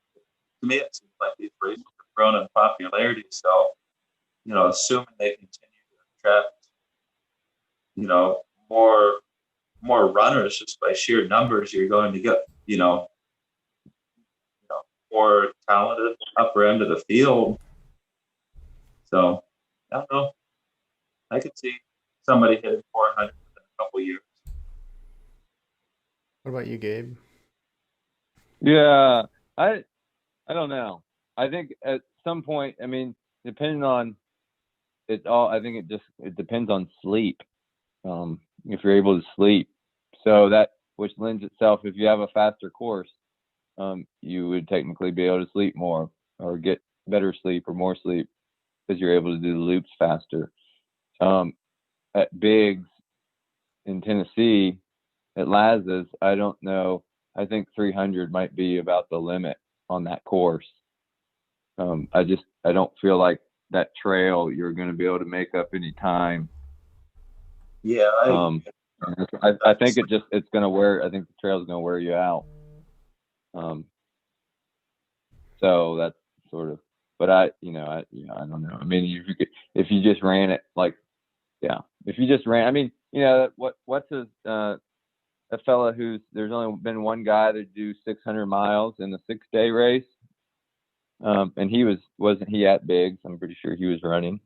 me, it seems like these races have grown in popularity. So, assuming they continue to attract, more runners just by sheer numbers, you're going to get, more talented upper end of the field. So I don't know. I could see somebody hitting 400 within a couple of years. What about you, Gabe? Yeah, I don't know. I think at some point, I mean, depending on it all, I think it depends on sleep. If you're able to sleep, so that which lends itself, if you have a faster course, you would technically be able to sleep more or get better sleep or more sleep because you're able to do the loops faster. At Biggs in Tennessee, at Laz's, I don't know. I think 300 might be about the limit on that course. I don't feel like that trail you're going to be able to make up any time. Yeah, I think it's going to wear. I think the trail's going to wear you out. So that's sort of. But I don't know. I mean, if you just ran it if you just ran, I mean, what's a fella there's only been one guy that do 600 miles in a 6-day race. And wasn't he at Biggs? I'm pretty sure he was running.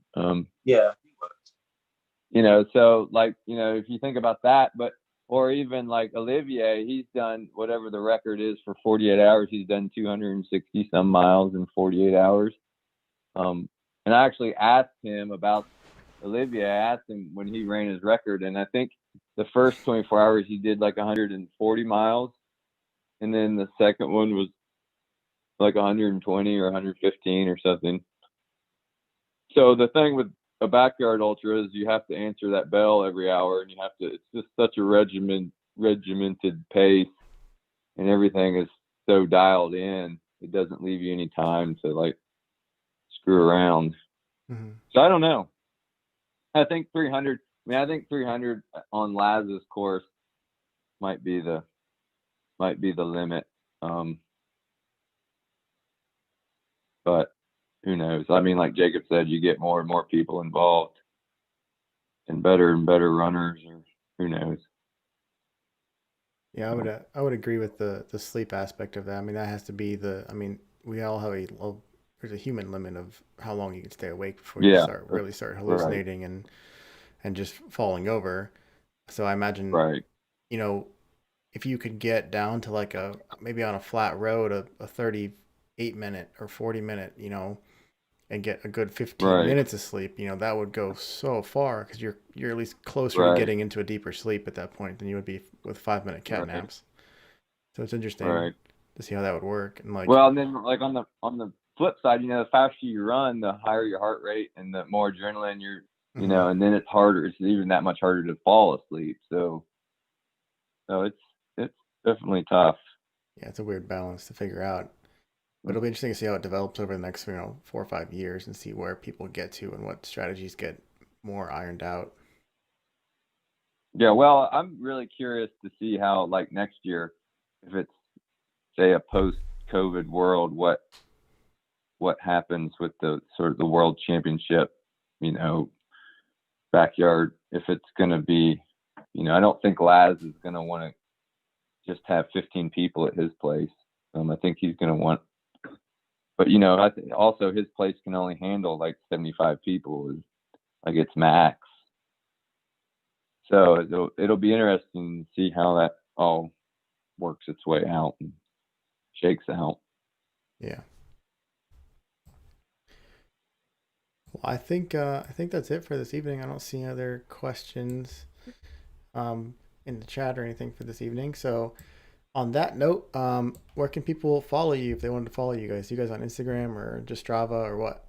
Yeah, he was. So if you think about that, or even like Olivier, he's done whatever the record is for 48 hours. He's done 260 some miles in 48 hours. And I actually asked him about Olivier. I asked him when he ran his record, and I think the first 24 hours he did like 140 miles, and then the second one was like 120 or 115 or something. So the thing with a backyard ultra is you have to answer that bell every hour, and it's just such a regimented pace, and everything is so dialed in. It doesn't leave you any time to like screw around. Mm-hmm. So I don't know. I think 300. I think 300 on Laz's course might be the limit. But who knows? I mean, like Jacob said, you get more and more people involved, and better runners, or who knows? Yeah, I would agree with the sleep aspect of that. I mean, that has to be we all have there's a human limit of how long you can stay awake before you start hallucinating right. and just falling over. So I imagine, right. If you could get down to like maybe on a flat road, a 38-minute or 40-minute, and get a good 15 minutes of sleep, that would go so far because you're at least closer to getting into a deeper sleep at that point than you would be with 5-minute cat naps. So it's interesting to see how that would work. And and then like on the flip side, the faster you run, the higher your heart rate and the more adrenaline you're, and then it's harder. It's even that much harder to fall asleep. So it's definitely tough. Yeah, it's a weird balance to figure out. But it'll be interesting to see how it develops over the next, 4 or 5 years and see where people get to and what strategies get more ironed out. Yeah, well, I'm really curious to see how, like, next year, if it's, say, a post-COVID world, what happens with the sort of the world championship, backyard if it's going to be, I don't think Laz is going to want to just have 15 people at his place. I think he's going to want, but I think also his place can only handle like 75 people, is like its max. So it'll be interesting to see how that all works its way out and shakes out. Yeah. Well, I think that's it for this evening. I don't see any other questions in the chat or anything for this evening. So on that note, where can people follow you if they wanted to follow you guys? You guys on Instagram or just Strava or what?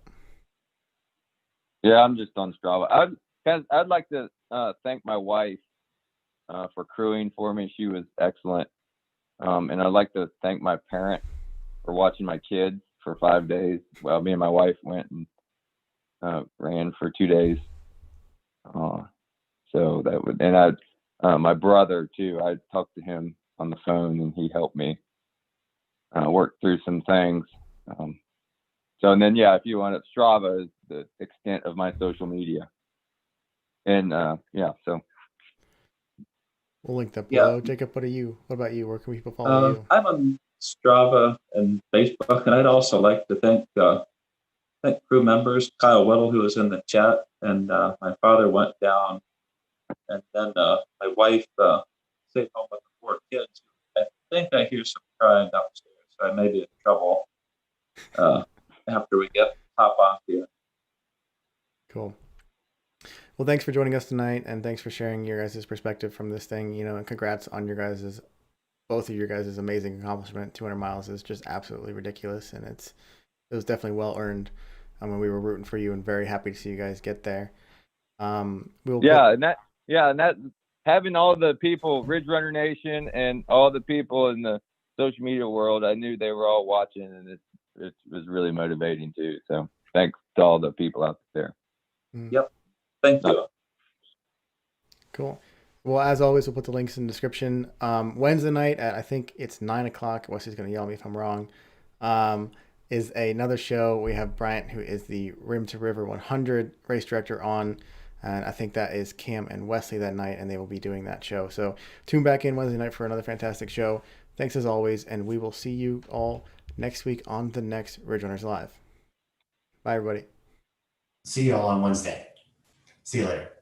Yeah, I'm just on Strava. I'd like to thank my wife for crewing for me. She was excellent. And I'd like to thank my parent for watching my kids for 5 days. Well, me and my wife went and ran for 2 days. So that would, and my brother too, I talked to him on the phone and he helped me work through some things. And then, if you want it, Strava is the extent of my social media. And so. We'll link that Yeah. below. Jacob, what about you? Where can people follow you? I'm on Strava and Facebook, and I'd also like to thank crew members, Kyle Whittle, who was in the chat, and my father went down, and then my wife stayed home with the 4 kids. I think I hear some crying downstairs, so I may be in trouble after we hop off here. Cool. Well, thanks for joining us tonight, and thanks for sharing your guys' perspective from this thing. And congrats on both of your guys' amazing accomplishment. 200 miles is just absolutely ridiculous, and it was definitely well earned. And we were rooting for you, and very happy to see you guys get there. And that having all the people, Ridge Runner Nation, and all the people in the social media world, I knew they were all watching, and it was really motivating too. So thanks to all the people out there. Yep. Thank you. Cool. Well, as always, we'll put the links in the description. Wednesday night at, I think it's 9:00. Wesley's going to yell at me if I'm wrong. Is another show. We have Bryant, who is the Rim to River 100 race director, on. And I think that is Cam and Wesley that night, and they will be doing that show. So tune back in Wednesday night for another fantastic show. Thanks as always, and we will see you all next week on the next Ridge Runners Live. Bye, everybody. See you all on Wednesday. See you later.